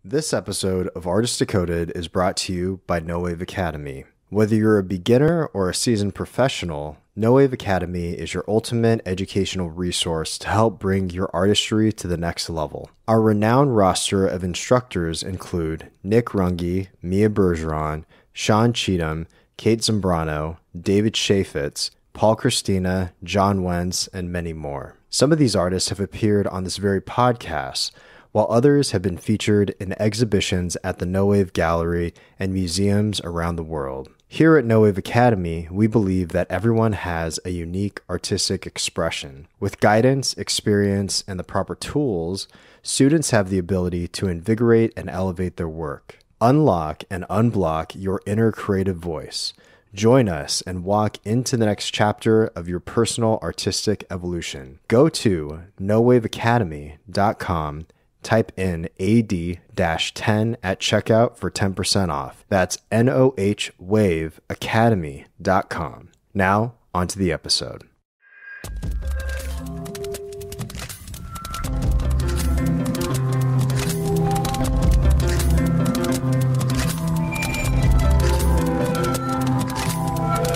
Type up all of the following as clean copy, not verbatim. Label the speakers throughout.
Speaker 1: This episode of Artist Decoded is brought to you by No Wave Academy. Whether you're a beginner or a seasoned professional, No Wave Academy is your ultimate educational resource to help bring your artistry to the next level. Our renowned roster of instructors include Nick Runge, Mia Bergeron, Sean Cheatham, Kate Zambrano, David Chaffetz, Paul Christina, John Wentz, and many more. Some of these artists have appeared on this very podcast, while others have been featured in exhibitions at the No Wave Gallery and museums around the world. Here at No Wave Academy, we believe that everyone has a unique artistic expression. With guidance, experience, and the proper tools, students have the ability to invigorate and elevate their work. Unlock and unblock your inner creative voice. Join us and walk into the next chapter of your personal artistic evolution. Go to nowaveacademy.com. Type in AD-10 at checkout for 10% off. That's nohwaveacademy.com. Now, on to the episode.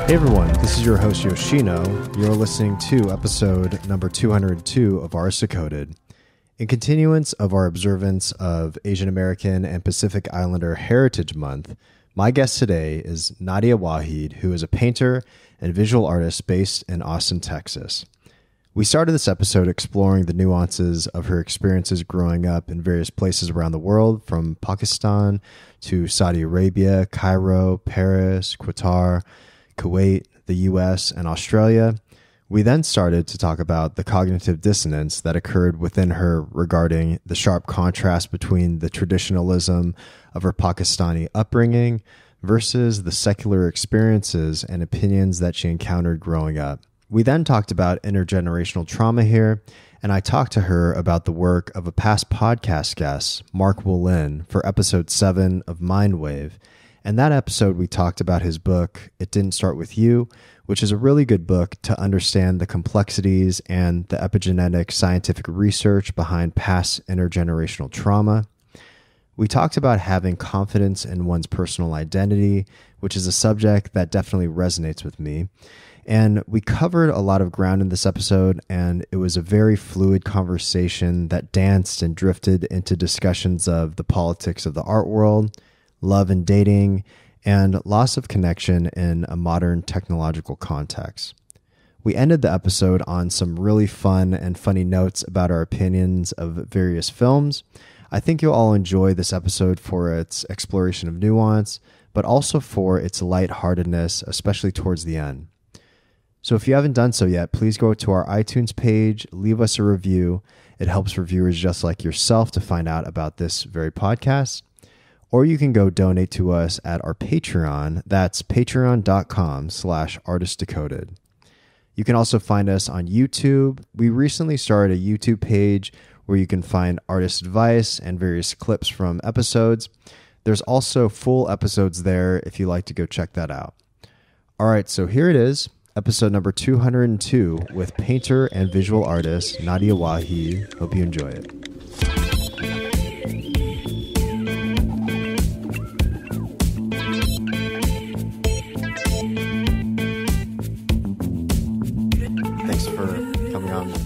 Speaker 1: Hey everyone, this is your host Yoshino. You're listening to episode number 202 of Artist Decoded. In continuance of our observance of Asian American and Pacific Islander Heritage Month, my guest today is Nadia Waheed, who is a painter and visual artist based in Austin, Texas. We started this episode exploring the nuances of her experiences growing up in various places around the world, from Pakistan to Saudi Arabia, Cairo, Paris, Qatar, Kuwait, the US, and Australia. We then started to talk about the cognitive dissonance that occurred within her regarding the sharp contrast between the traditionalism of her Pakistani upbringing versus the secular experiences and opinions that she encountered growing up. We then talked about intergenerational trauma here, and I talked to her about the work of a past podcast guest, Mark Wollin, for episode 7 of Mindwave. In that episode, we talked about his book, It Didn't Start With You, which is a really good book to understand the complexities and the epigenetic scientific research behind past intergenerational trauma. We talked about having confidence in one's personal identity, which is a subject that definitely resonates with me. And we covered a lot of ground in this episode, and it was a very fluid conversation that danced and drifted into discussions of the politics of the art world, love and dating, and loss of connection in a modern technological context. We ended the episode on some really fun and funny notes about our opinions of various films. I think you'll all enjoy this episode for its exploration of nuance, but also for its lightheartedness, especially towards the end. So if you haven't done so yet, please go to our iTunes page, leave us a review. It helps reviewers just like yourself to find out about this very podcast. Or you can go donate to us at our Patreon. That's patreon.com/artistdecoded. You can also find us on YouTube. We recently started a YouTube page where you can find artist advice and various clips from episodes. There's also full episodes there if you like to go check that out. All right, so here it is, episode number 202 with painter and visual artist Nadia Waheed. Hope you enjoy it.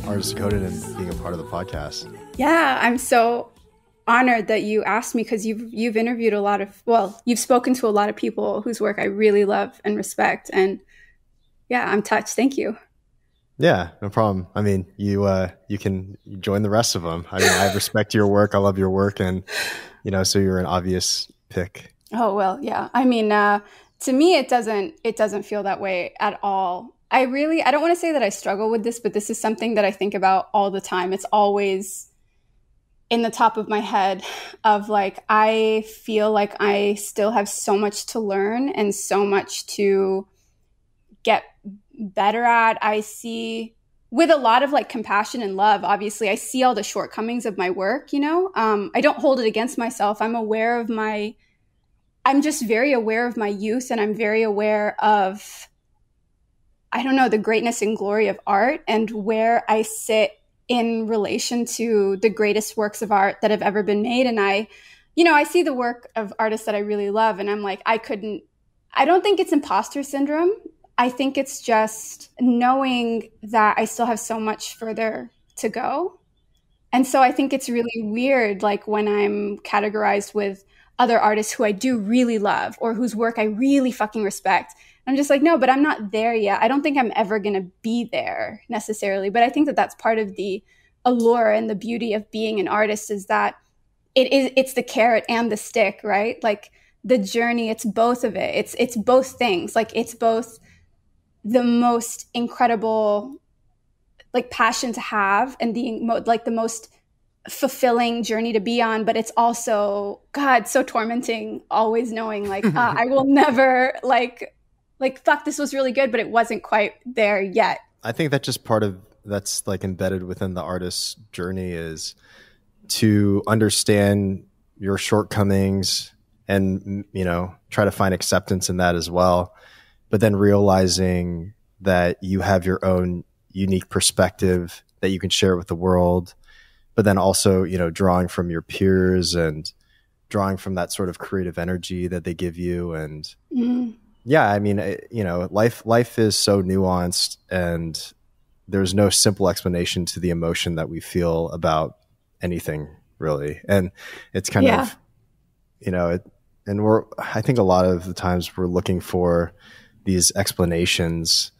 Speaker 1: Artist Decoded and being a part of the podcast.
Speaker 2: Yeah, I'm so honored that you asked me, because you've interviewed you've spoken to a lot of people whose work I really love and respect, and yeah, I'm touched. Thank you.
Speaker 1: Yeah, no problem. I mean, you can join the rest of them. I mean, I respect your work. I love your work, and so you're an obvious pick.
Speaker 2: Oh well, yeah. I mean, to me, it doesn't feel that way at all. I don't want to say that I struggle with this, but this is something that I think about all the time. It's always in the top of my head of like, I feel like I still have so much to learn and so much to get better at. I see, with a lot of like compassion and love, obviously, I see all the shortcomings of my work, I don't hold it against myself. I'm just very aware of my youth, and I'm very aware of, the greatness and glory of art and where I sit in relation to the greatest works of art that have ever been made. And I I see the work of artists that I really love, and I'm like, I don't think it's imposter syndrome. I think it's just knowing that I still have so much further to go. And so I think it's really weird, like when I'm categorized with other artists who I do really love or whose work I really fucking respect. I'm just like, no, but I'm not there yet. I don't think I'm ever going to be there necessarily. But I think that that's part of the allure and the beauty of being an artist, is that it's the carrot and the stick, right? Like the journey, it's both of it. It's both things. Like it's both the most incredible like passion to have and the most fulfilling journey to be on, but it's also, God, so tormenting, always knowing like, I will never like, fuck, this was really good, but it wasn't quite there yet.
Speaker 1: I think that just part of that's like embedded within the artist's journey is to understand your shortcomings and, try to find acceptance in that as well. But then realizing that you have your own unique perspective that you can share with the world, but then also, drawing from your peers and drawing from that sort of creative energy that they give you. And yeah, I mean, life is so nuanced, and there's no simple explanation to the emotion that we feel about anything really. And it's kind of, I think a lot of the times we're looking for these explanations,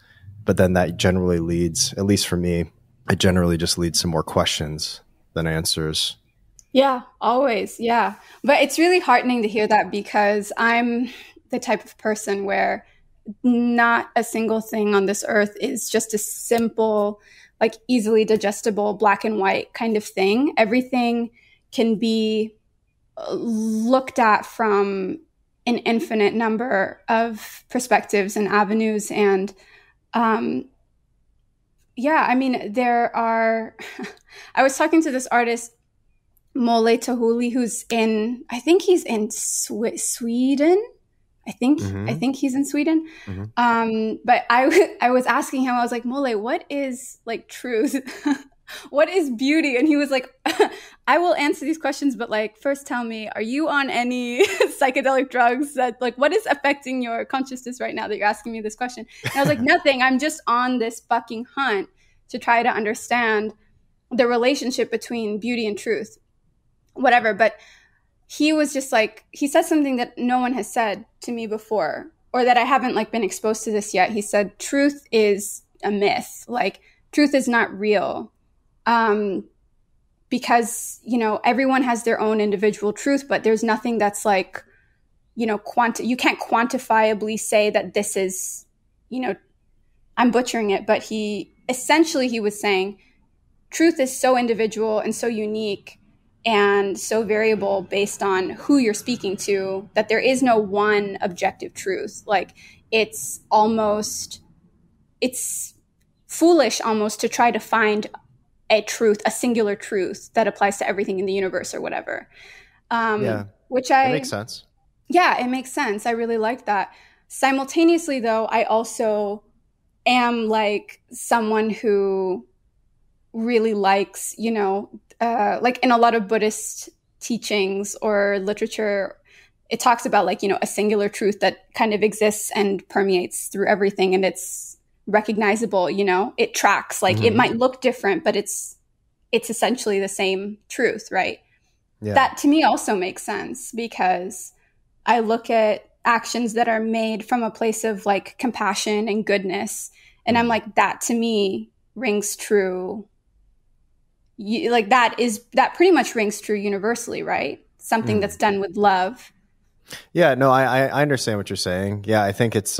Speaker 1: but then that generally leads, at least for me, it generally just leads to more questions than answers.
Speaker 2: Yeah, always. Yeah. But it's really heartening to hear that, because I'm the type of person where not a single thing on this earth is just a simple, like easily digestible black and white kind of thing. Everything can be looked at from an infinite number of perspectives and avenues. And yeah, I mean, there are, I was talking to this artist, Mole Tahuli, who's I think he's in Sweden. I think he's in Sweden. But I was asking him, I was like, Mole, what is like truth? What is beauty? And he was like, I will answer these questions, but like, first tell me, are you on any psychedelic drugs that like, what is affecting your consciousness right now that you're asking me this question? And I was like, nothing. I'm just on this fucking hunt to try to understand the relationship between beauty and truth, whatever. But he was just like, he said something that no one has said to me before, or that I haven't like been exposed to this yet. He said, truth is a myth. Like truth is not real. Because, everyone has their own individual truth, but there's nothing that's like, you can't quantifiably say that this is, I'm butchering it, but he was saying truth is so individual and so unique and so variable based on who you're speaking to, that there is no one objective truth. Like it's foolish almost to try to find a truth, a singular truth that applies to everything in the universe or whatever. Which
Speaker 1: that makes sense.
Speaker 2: Yeah, it makes sense. I really like that. Simultaneously though, I also am like someone who really likes, like in a lot of Buddhist teachings or literature, it talks about like, a singular truth that kind of exists and permeates through everything. And it's recognizable, it tracks, like it might look different, but it's essentially the same truth, right? Yeah. That to me also makes sense, because I look at actions that are made from a place of like compassion and goodness, and I'm like, that to me rings true. That pretty much rings true universally, right? Something that's done with love.
Speaker 1: Yeah, no, I understand what you're saying. Yeah, I think it's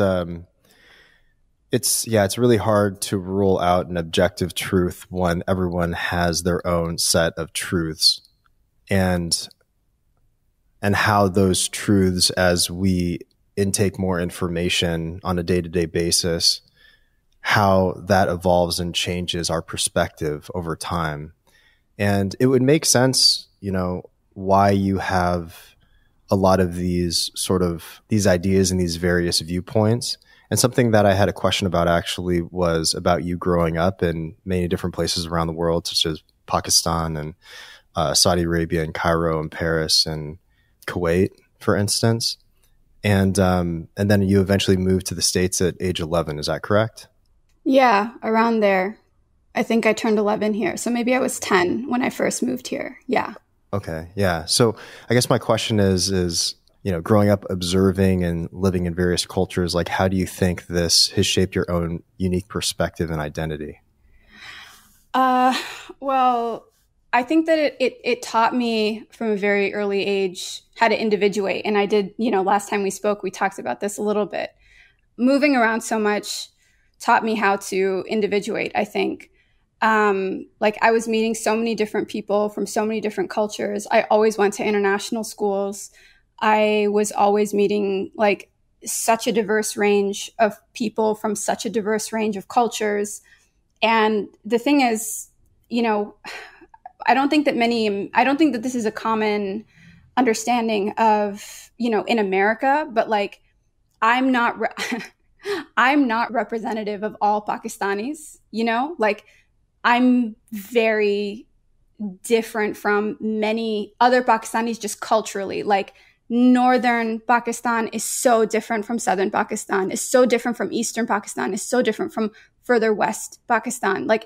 Speaker 1: really hard to rule out an objective truth when everyone has their own set of truths, and how those truths, as we intake more information on a day-to-day basis, how that evolves and changes our perspective over time. And it would make sense, why you have a lot of these ideas and these various viewpoints. And something that I had a question about actually was about you growing up in many different places around the world, such as Pakistan and Saudi Arabia and Cairo and Paris. And Kuwait, for instance. And then you eventually moved to the States at age 11. Is that correct?
Speaker 2: Yeah, around there. I think I turned 11 here. So maybe I was 10 when I first moved here. Yeah.
Speaker 1: Okay. Yeah. So I guess my question is, growing up, observing and living in various cultures, like, how do you think this has shaped your own unique perspective and identity?
Speaker 2: Well, I think that it taught me from a very early age how to individuate. And I did, last time we spoke, we talked about this a little bit. Moving around so much taught me how to individuate, I think. Like I was meeting so many different people from so many different cultures. I always went to international schools. I was always meeting like such a diverse range of people from such a diverse range of cultures. And the thing is, I don't think that this is a common understanding of, in America, but like I'm not I'm not representative of all Pakistanis, like I'm very different from many other Pakistanis just culturally. Like northern Pakistan is so different from southern Pakistan, is so different from eastern Pakistan, is so different from further west Pakistan. Like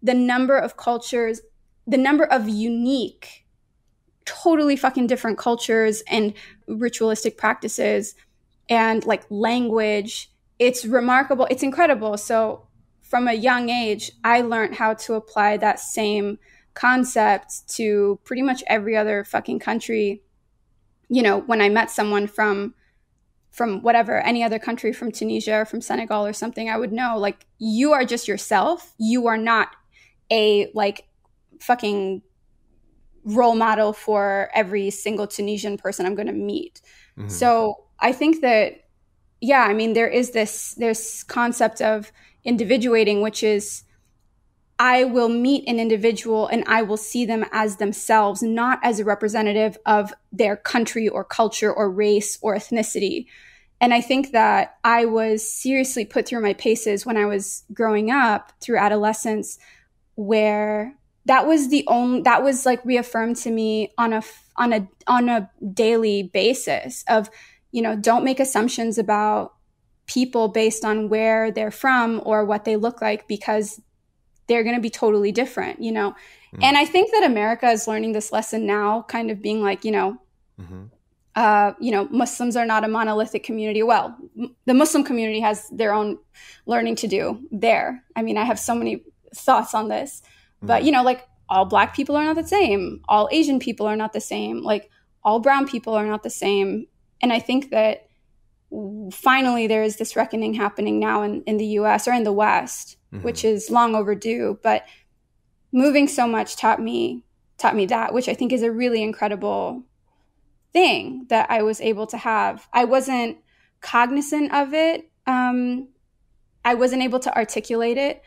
Speaker 2: the number of cultures, the number of unique, totally fucking different cultures and ritualistic practices and like language, it's remarkable. It's incredible. So from a young age, I learned how to apply that same concept to pretty much every other fucking country. When I met someone from whatever, any other country, from Tunisia or from Senegal or something, I would know, like, you are just yourself. You are not a like fucking role model for every single Tunisian person I'm going to meet. Mm-hmm. So I think that, yeah, I mean, there's this concept of individuating, which is I will meet an individual and I will see them as themselves, not as a representative of their country or culture or race or ethnicity. And I think that I was seriously put through my paces when I was growing up through adolescence, where that was like reaffirmed to me on a daily basis of, don't make assumptions about people based on where they're from or what they look like, because they're going to be totally different, Mm. And I think that America is learning this lesson now, kind of being like, mm-hmm. Muslims are not a monolithic community. Well, the Muslim community has their own learning to do there. I mean, I have so many thoughts on this, but, like all Black people are not the same. All Asian people are not the same. Like all brown people are not the same. And I think that finally there is this reckoning happening now in the US or in the West, mm-hmm. which is long overdue. But moving so much taught me that, which I think is a really incredible thing that I was able to have. I wasn't cognizant of it. I wasn't able to articulate it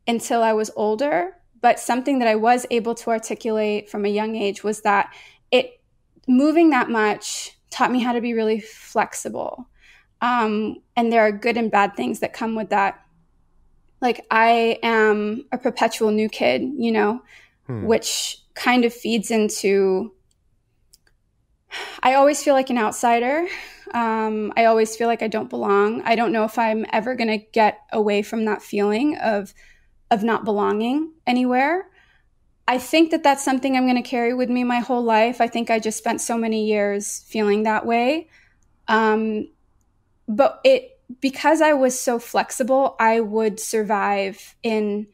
Speaker 2: until I was older. But something that I was able to articulate from a young age was that moving that much taught me how to be really flexible. And there are good and bad things that come with that. Like I am a perpetual new kid, which kind of feeds into, I always feel like an outsider. I always feel like I don't belong. I don't know if I'm ever going to get away from that feeling of not belonging anywhere. I think that that's something I'm going to carry with me my whole life. I think I just spent so many years feeling that way. But because I was so flexible, I would survive in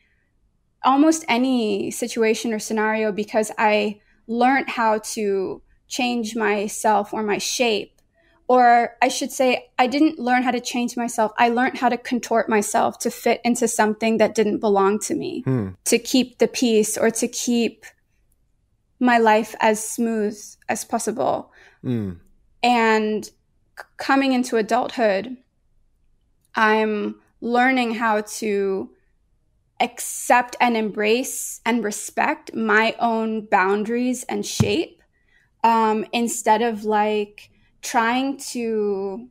Speaker 2: almost any situation or scenario because I learned how to change myself or my shape. Or I should say, I didn't learn how to change myself. I learned how to contort myself to fit into something that didn't belong to me, to keep the peace or to keep my life as smooth as possible. And coming into adulthood, I'm learning how to accept and embrace and respect my own boundaries and shape, instead of like trying to,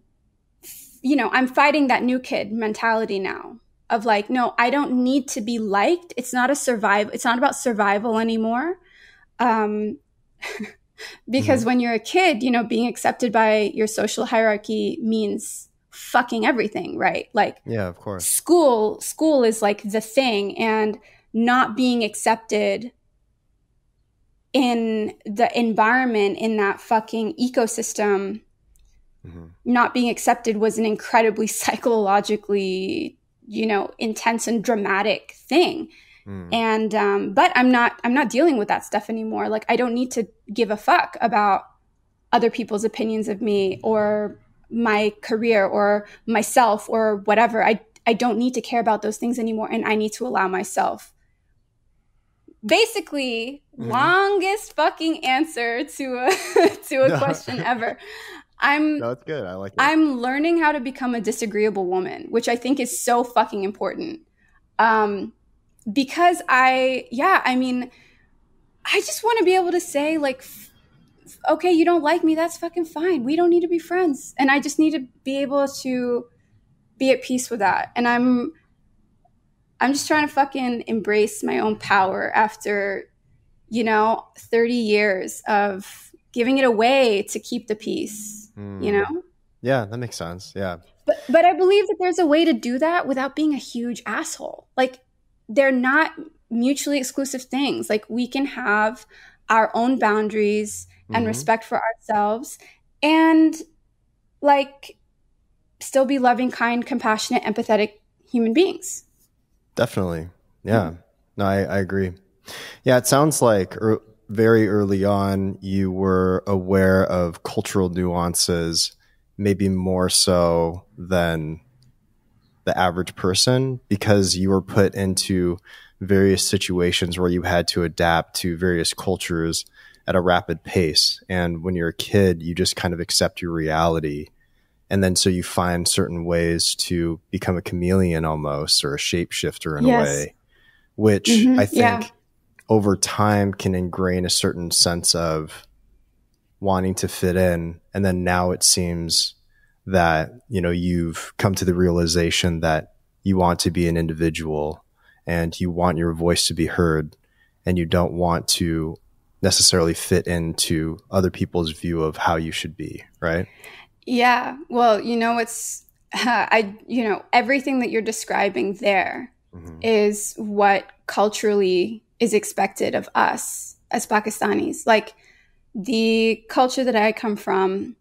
Speaker 2: I'm fighting that new kid mentality now of like, no, I don't need to be liked. It's not about survival anymore. Because when you're a kid, you know, being accepted by your social hierarchy means fucking everything, right? Like,
Speaker 1: yeah, of course.
Speaker 2: School is like the thing, and not being accepted in the environment, in that fucking ecosystem, not being accepted was an incredibly psychologically, you know, intense and dramatic thing. And but I'm not dealing with that stuff anymore. Like, I don't need to give a fuck about other people's opinions of me or my career or myself or whatever. I don't need to care about those things anymore, and I need to allow myself. Basically, longest fucking answer to a question ever.
Speaker 1: No, it's good. I like it.
Speaker 2: I'm learning how to become a disagreeable woman, which I think is so fucking important. Because I just want to be able to say, like, okay, you don't like me, that's fucking fine. We don't need to be friends. And I just need to be able to be at peace with that. And I'm just trying to fucking embrace my own power after, you know, 30 years of giving it away to keep the peace, you know?
Speaker 1: Yeah, that makes sense. Yeah.
Speaker 2: But I believe that there's a way to do that without being a huge asshole. Like, they're not mutually exclusive things. Like, we can have our own boundaries and respect for ourselves, and like still be loving, kind, compassionate, empathetic human beings.
Speaker 1: Definitely. Yeah. No, I agree. Yeah. It sounds like very early on, you were aware of cultural nuances, maybe more so than the average person, because you were put into various situations where you had to adapt to various cultures at a rapid pace. And when you're a kid, you just kind of accept your reality. And then so you find certain ways to become a chameleon almost, or a shapeshifter in a way, which I think over time can ingrain a certain sense of wanting to fit in. And then now it seems that, you know, you've come to the realization that you want to be an individual and you want your voice to be heard, and you don't want to necessarily fit into other people's view of how you should be, right?
Speaker 2: Yeah. Well, you know, it's, everything that you're describing there is what culturally is expected of us as Pakistanis. Like, the culture that I come from,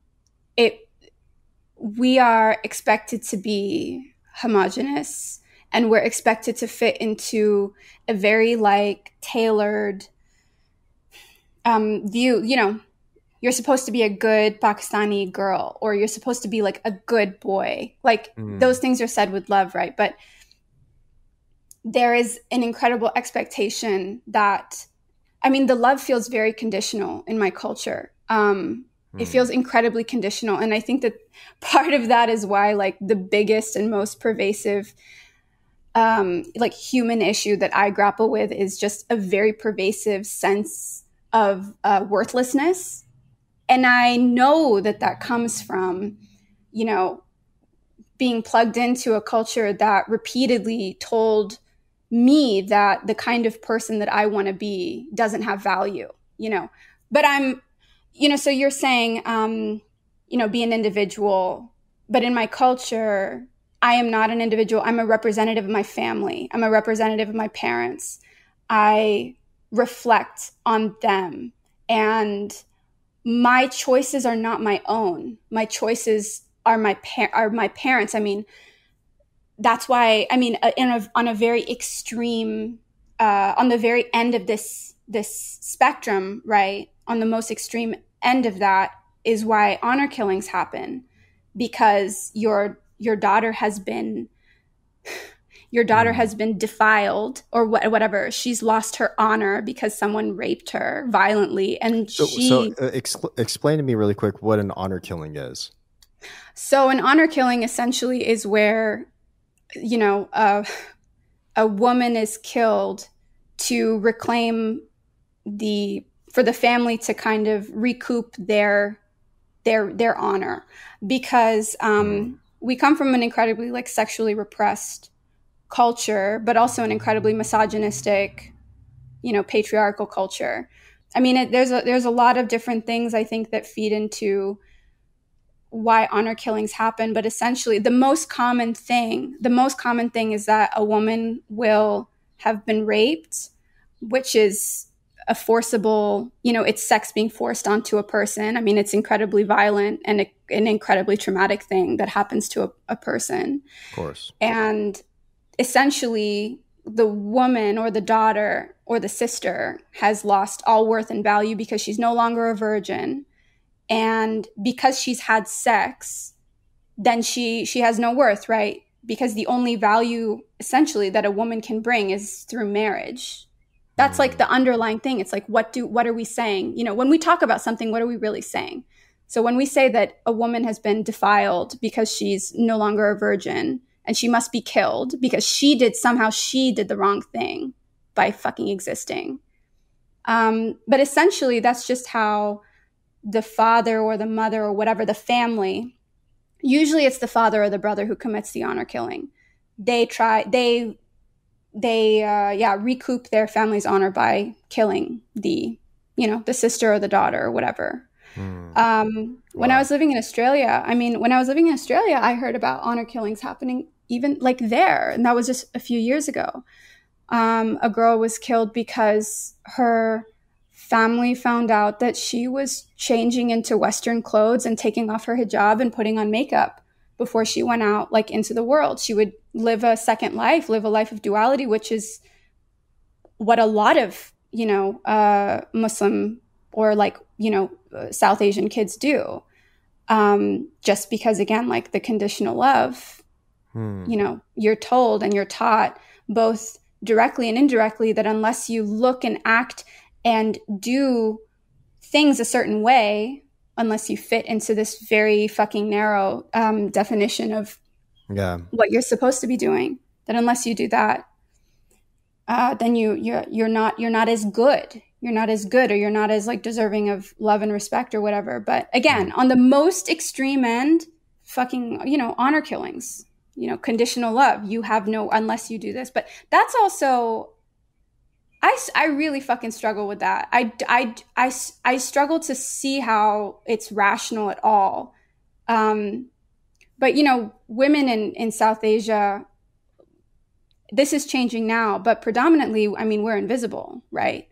Speaker 2: we are expected to be homogenous, and we're expected to fit into a very like tailored view. You know, you're supposed to be a good Pakistani girl, or you're supposed to be like a good boy. Like, those things are said with love, right? But there is an incredible expectation that, I mean, the love feels very conditional in my culture. It feels incredibly conditional. And I think that part of that is why, like, the biggest and most pervasive like human issue that I grapple with is just a very pervasive sense of worthlessness. And I know that that comes from, you know, being plugged into a culture that repeatedly told me that the kind of person that I want to be doesn't have value, you know. But I'm, you know, so you're saying, you know, be an individual. But in my culture, I am not an individual. I'm a representative of my family. I'm a representative of my parents. I reflect on them. And my choices are not my own. My choices are my parents. I mean, that's why, I mean, on a very extreme, on the very end of this spectrum, right? On the most extreme end of that is why honor killings happen, because your daughter has been defiled, or whatever. She's lost her honor because someone raped her violently, and
Speaker 1: explain to me really quick what an honor killing is.
Speaker 2: So an honor killing essentially is where, you know, a woman is killed to reclaim for the family to kind of recoup their honor, because we come from an incredibly like sexually repressed culture, but also an incredibly misogynistic, you know, patriarchal culture. I mean, there's a lot of different things I think that feed into why honor killings happen, but essentially the most common thing is that a woman will have been raped, which is a forcible, it's sex being forced onto a person. I mean, it's incredibly violent and an incredibly traumatic thing that happens to a person.
Speaker 1: Of course.
Speaker 2: And essentially the woman or the daughter or the sister has lost all worth and value because she's no longer a virgin. And because she's had sex, then she has no worth, right? Because the only value essentially that a woman can bring is through marriage. That's like the underlying thing. It's like, what are we saying? When we talk about something, what are we really saying? So when we say that a woman has been defiled because she's no longer a virgin and she must be killed because she did the wrong thing by fucking existing. But essentially that's just how the father or the mother or whatever, the family, usually it's the father or the brother who commits the honor killing. They recoup their family's honor by killing the sister or the daughter or whatever. When I was living in Australia, I heard about honor killings happening even like there. And that was just a few years ago. A girl was killed because her family found out that she was changing into Western clothes and taking off her hijab and putting on makeup before she went out like into the world. She would live a second life, live a life of duality, which is what a lot of, Muslim or South Asian kids do. Just because, again, like the conditional love, you're told and you're taught both directly and indirectly that unless you look and act and do things a certain way, unless you fit into this very fucking narrow definition of what you're supposed to be doing, that unless you do that, then you're not as good. You're not as good, or you're not as like deserving of love and respect or whatever. But again, on the most extreme end, fucking, honor killings, conditional love. You have no, unless you do this. But that's also, I really fucking struggle with that. I struggle to see how it's rational at all. But, women in South Asia, this is changing now, but predominantly, I mean, we're invisible, right?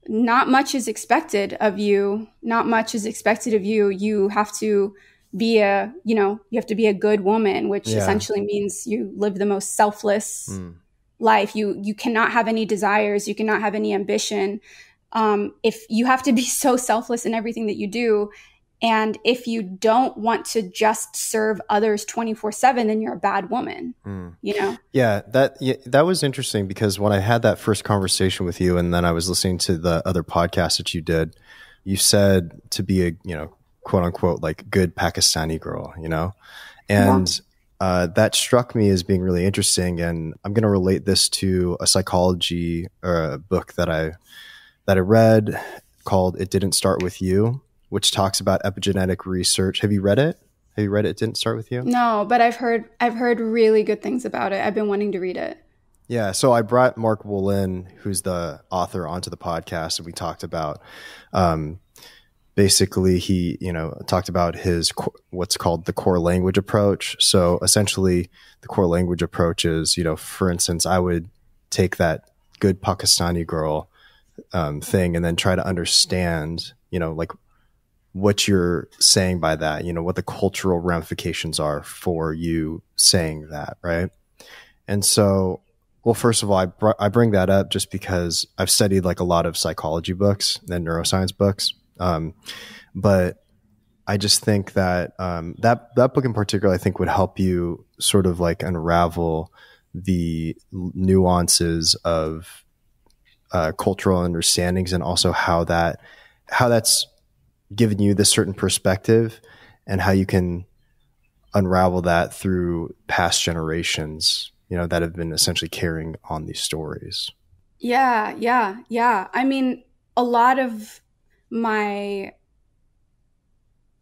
Speaker 2: Not much is expected of you. You have to be a good woman, which essentially means you live the most selfless life. You cannot have any desires. You cannot have any ambition. If you have to be so selfless in everything that you do. And if you don't want to just serve others 24/7, then you're a bad woman,
Speaker 1: Yeah, that was interesting because when I had that first conversation with you and then I was listening to the other podcast that you did, you said to be a, quote unquote, like good Pakistani girl, and that struck me as being really interesting. And I'm going to relate this to a psychology book that I read called It Didn't Start With You, which talks about epigenetic research. Have you read it? It Didn't Start With You?
Speaker 2: No, but I've heard really good things about it. I've been wanting to read it.
Speaker 1: Yeah, so I brought Mark Wolin, who's the author, onto the podcast, and we talked about basically he, talked about his what's called the core language approach. So essentially, the core language approach is, for instance, I would take that good Pakistani girl thing and then try to understand, like what you're saying by that, what the cultural ramifications are for you saying that, right? And so, well, first of all, I bring that up just because I've studied like a lot of psychology books and neuroscience books. But I just think that that book in particular, I think would help you sort of like unravel the nuances of cultural understandings and also how that's given you this certain perspective and how you can unravel that through past generations, that have been essentially carrying on these stories.
Speaker 2: Yeah. I mean, a lot of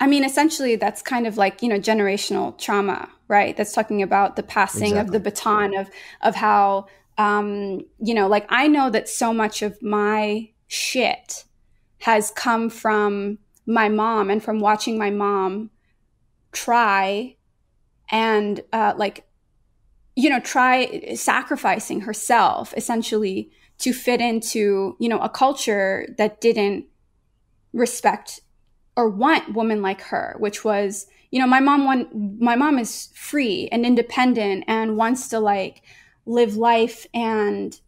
Speaker 2: essentially that's kind of like, generational trauma, right? That's talking about the passing of the baton of how, like I know that so much of my shit has come from my mom and from watching my mom try and try sacrificing herself essentially to fit into, a culture that didn't respect or want women like her, which was, my mom is free and independent and wants to like live life, and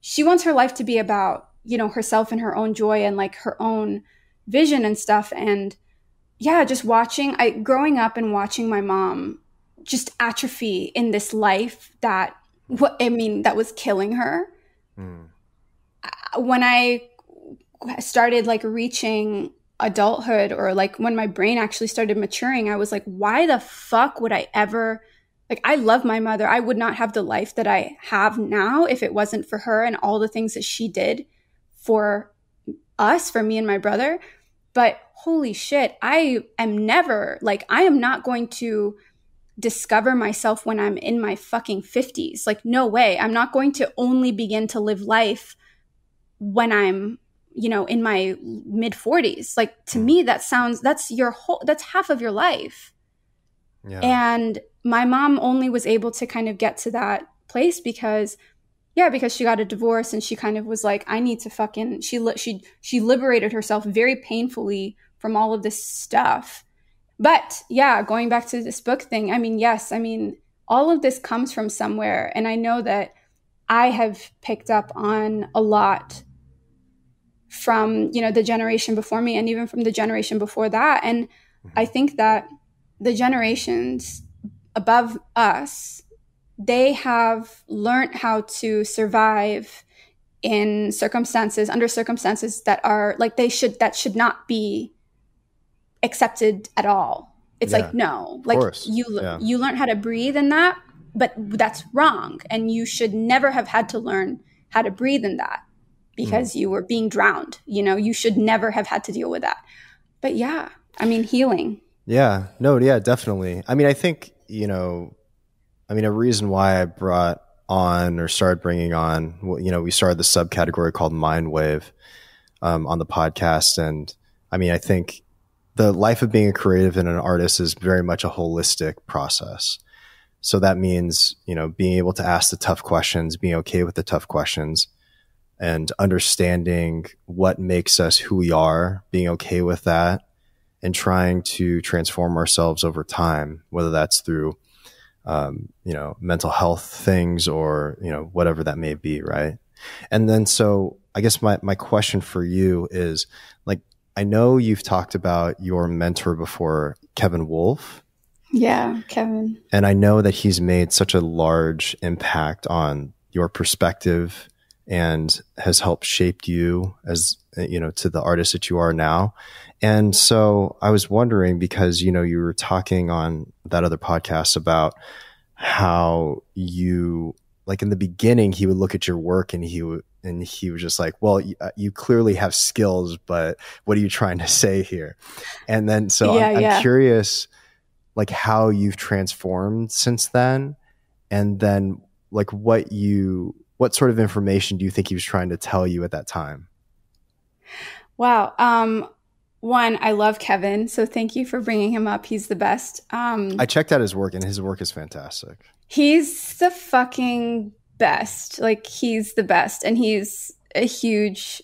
Speaker 2: she wants her life to be about, herself and her own joy and like her own vision and stuff. And yeah, just growing up and watching my mom just atrophy in this life that was killing her. When I started like reaching adulthood, or like when my brain actually started maturing, I was like, why the fuck would I ever, like, I love my mother. I would not have the life that I have now if it wasn't for her and all the things that she did for us, for me and my brother. But holy shit, I am not going to discover myself when I'm in my fucking 50s. Like, no way. I'm not going to only begin to live life when I'm, in my mid 40s. Like, to me, that's half of your life. Yeah. And my mom only was able to kind of get to that place because she got a divorce, and she kind of was like, I need to fucking, she liberated herself very painfully from all of this stuff. But yeah, going back to this book thing, all of this comes from somewhere. And I know that I have picked up on a lot from, the generation before me and even from the generation before that. And I think that the generations above us, they have learned how to survive under circumstances that are like, that should not be accepted at all. It's like, no, like you learn how to breathe in that, but that's wrong. And you should never have had to learn how to breathe in that because you were being drowned. You should never have had to deal with that. But yeah, healing.
Speaker 1: Yeah, no, yeah, definitely. I think, a reason why I brought on or started bringing on, we started the subcategory called Mind Wave on the podcast. And I think the life of being a creative and an artist is very much a holistic process. So that means, being able to ask the tough questions, being okay with the tough questions, and understanding what makes us who we are, being okay with that, and trying to transform ourselves over time, whether that's through, mental health things or, whatever that may be. Right. And then, so I guess my question for you is, like, I know you've talked about your mentor before, Kevin Wolf.
Speaker 2: Yeah, Kevin.
Speaker 1: And I know that he's made such a large impact on your perspective and has helped shape you as, to the artist that you are now. And so I was wondering, because, you were talking on that other podcast about how you, like, in the beginning, he would look at your work and he was just like, well, you clearly have skills, but what are you trying to say here? And then, so I'm curious, like, how you've transformed since then. And then, like, what sort of information do you think he was trying to tell you at that time?
Speaker 2: Wow. One, I love Kevin, so thank you for bringing him up. He's the best.
Speaker 1: I checked out his work, and his work is fantastic.
Speaker 2: He's the fucking best. Like, he's the best, and he's a huge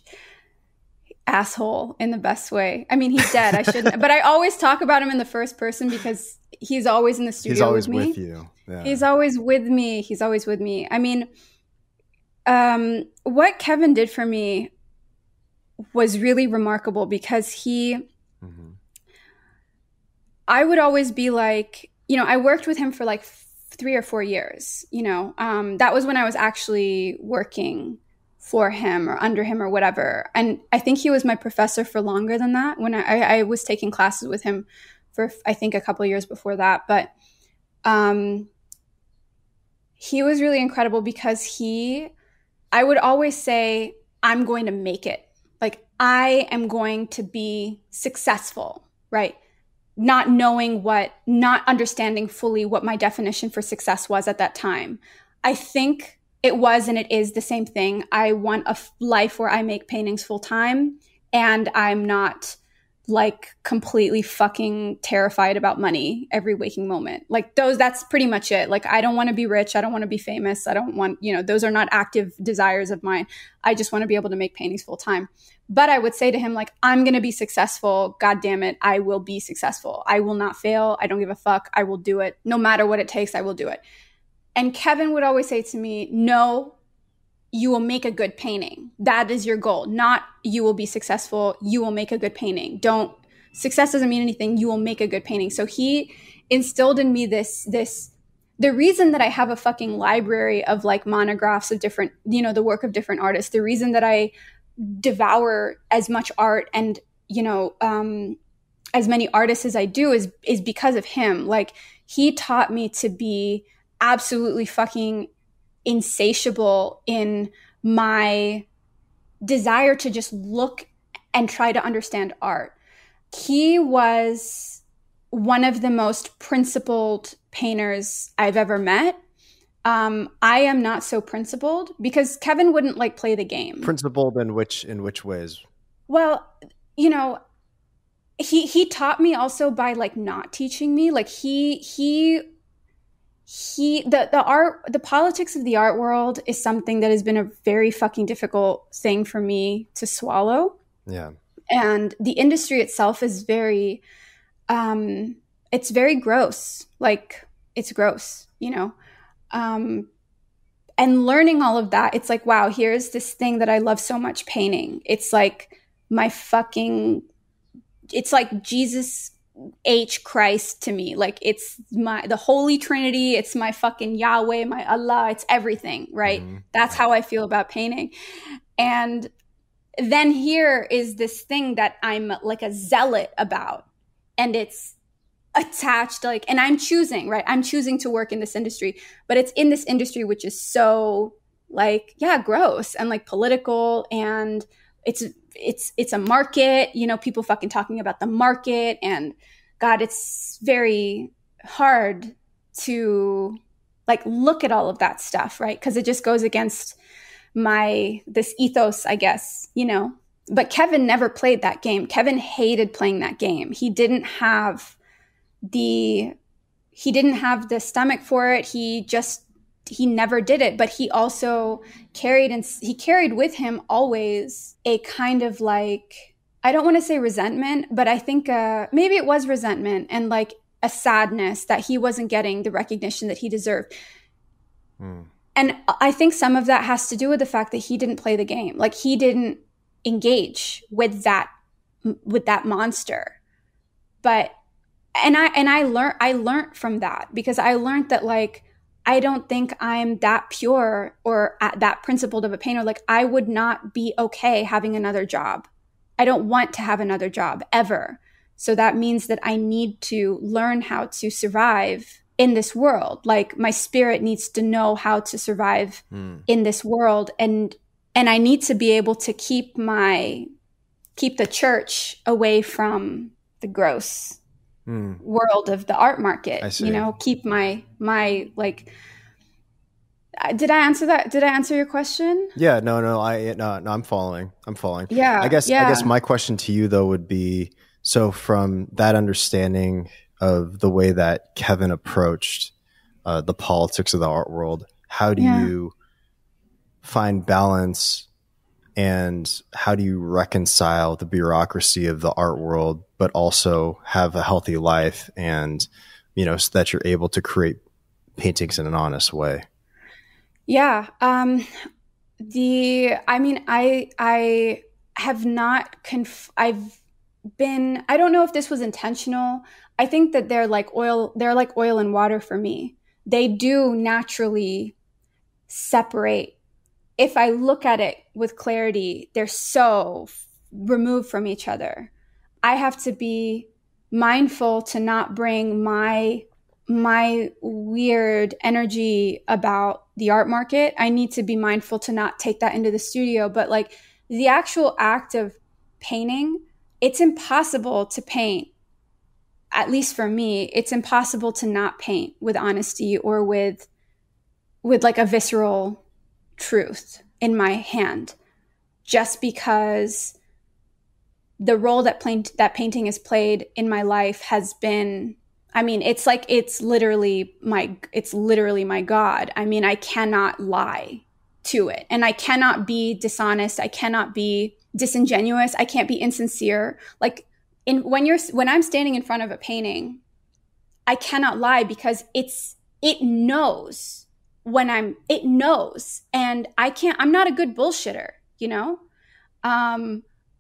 Speaker 2: asshole in the best way. He's dead. I shouldn't, but I always talk about him in the first person because he's always in the studio.
Speaker 1: He's always
Speaker 2: with me.
Speaker 1: With you. Yeah.
Speaker 2: He's always with me. He's always with me. What Kevin did for me was really remarkable because I would always be like, I worked with him for like 3 or 4 years, that was when I was actually working for him or under him or whatever. And I think he was my professor for longer than that. When I was taking classes with him for, I think, a couple of years before that. But he was really incredible because I would always say, I'm going to make it. Like, I am going to be successful, right? Not understanding fully what my definition for success was at that time. I think it was and it is the same thing. I want a life where I make paintings full time and I'm not like completely fucking terrified about money every waking moment. Like that's pretty much it. Like, I don't want to be rich. I don't want to be famous. I don't want, those are not active desires of mine. I just want to be able to make paintings full time. But I would say to him, like, I'm going to be successful. God damn it. I will be successful. I will not fail. I don't give a fuck. I will do it. No matter what it takes, I will do it. And Kevin would always say to me, no, you will make a good painting. That is your goal. Not you will be successful. You will make a good painting. Success doesn't mean anything. You will make a good painting. So he instilled in me the reason that I have a fucking library of like monographs of different, the work of different artists, the reason that I devour as much art and, as many artists as I do is because of him. Like, he taught me to be absolutely fucking insatiable in my desire to just look and try to understand art. He was one of the most principled painters I've ever met. I am not so principled because Kevin wouldn't like play the game.
Speaker 1: Principled in which ways?
Speaker 2: Well, he taught me also by like not teaching me. Like the politics of the art world is something that has been a very fucking difficult thing for me to swallow.
Speaker 1: Yeah.
Speaker 2: And the industry itself is very, it's very gross. Like, it's gross, and learning all of that, it's like, wow, here's this thing that I love so much, painting. It's like it's like Jesus H Christ to me. Like, it's the Holy Trinity. It's my fucking Yahweh, my Allah. It's everything, right? Mm-hmm. That's how I feel about painting. And then here is this thing that I'm like a zealot about, and it's attached, like, and I'm choosing to work in this industry, but it's in this industry which is so like, yeah, gross and like political, and it's a market, people fucking talking about the market, and God, it's very hard to like look at all of that stuff, right? Because it just goes against this ethos, I guess, But Kevin never played that game. Kevin hated playing that game. He didn't have the stomach for it. He never did it. But he also carried with him always a kind of like, I don't want to say resentment, but I think maybe it was resentment and like a sadness that he wasn't getting the recognition that he deserved. And I think some of that has to do with the fact that he didn't play the game. Like, he didn't engage with that monster. But I learned from that, because I learned that like, I don't think I'm that pure or that principled of a painter. Like, I would not be okay having another job. I don't want to have another job ever. So that means that I need to learn how to survive in this world. Like, my spirit needs to know how to survive in this world. And I need to be able to keep the church away from the gross world of the art market.
Speaker 1: I see.
Speaker 2: Keep my like, did I answer that? Did I answer your question?
Speaker 1: Yeah, no, I'm following.
Speaker 2: Yeah.
Speaker 1: I guess my question to you though would be, so from that understanding of the way that Kevin approached the politics of the art world, how do you find balance, and how do you reconcile the bureaucracy of the art world, but also have a healthy life, and so that you're able to create paintings in an honest way?
Speaker 2: Yeah. I have not, I don't know if this was intentional. I think that they're like oil and water for me. They do naturally separate. If I look at it with clarity, they're so removed from each other. I have to be mindful to not bring my weird energy about the art market. I need to be mindful to not take that into the studio. But like, the actual act of painting, it's impossible to paint. At least for me, it's impossible to not paint with honesty or with like a visceral truth in my hand just because the role that painting has played in my life has been, I mean, it's literally my God. I mean, I cannot lie to it, and I cannot be dishonest. I cannot be disingenuous. I can't be insincere. Like when I'm standing in front of a painting, I cannot lie because it knows it knows, and I'm not a good bullshitter, you know?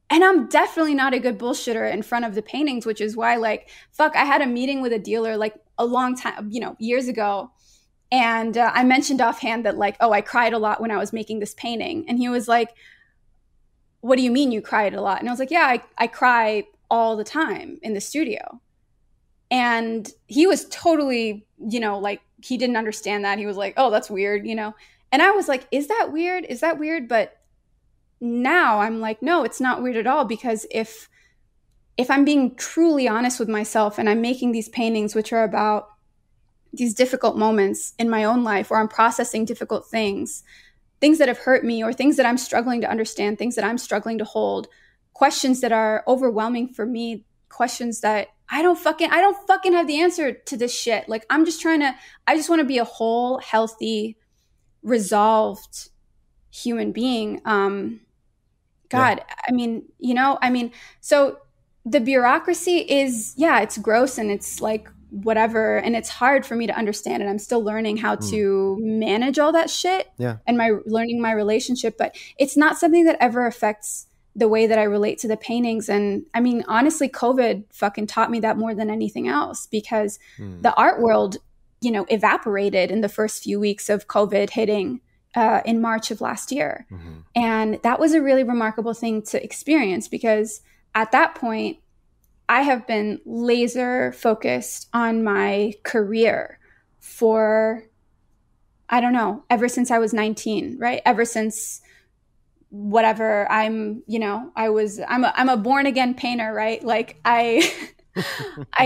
Speaker 2: And I'm definitely not a good bullshitter in front of the paintings, which is why, like, I had a meeting with a dealer like a long time, years ago. And I mentioned offhand that, like, oh, I cried a lot when I was making this painting. And he was like, what do you mean you cried a lot? And I was like, yeah, I cry all the time in the studio. And he was totally, like, he didn't understand that. He was like, oh, that's weird, And I was like, is that weird? Is that weird? But now I'm like, no, it's not weird at all, because if I'm being truly honest with myself and I'm making these paintings which are about these difficult moments in my own life, or I'm processing difficult things that have hurt me, or things that I'm struggling to understand, things that I'm struggling to hold, questions that are overwhelming for me, questions that I don't fucking have the answer to this shit. Like, I just want to be a whole, healthy, resolved human being. God, yeah. So the bureaucracy is, it's gross and it's like whatever. And it's hard for me to understand. And I'm still learning how to manage all that shit and learning my relationship. But it's not something that ever affects the way that I relate to the paintings. And I mean, honestly, COVID fucking taught me that more than anything else, because the art world, evaporated in the first few weeks of COVID hitting in March of last year. Mm-hmm. And that was a really remarkable thing to experience, because at that point, I have been laser focused on my career for, I don't know, ever since I was 19, right? Ever since whatever I'm a born again painter, right? Like I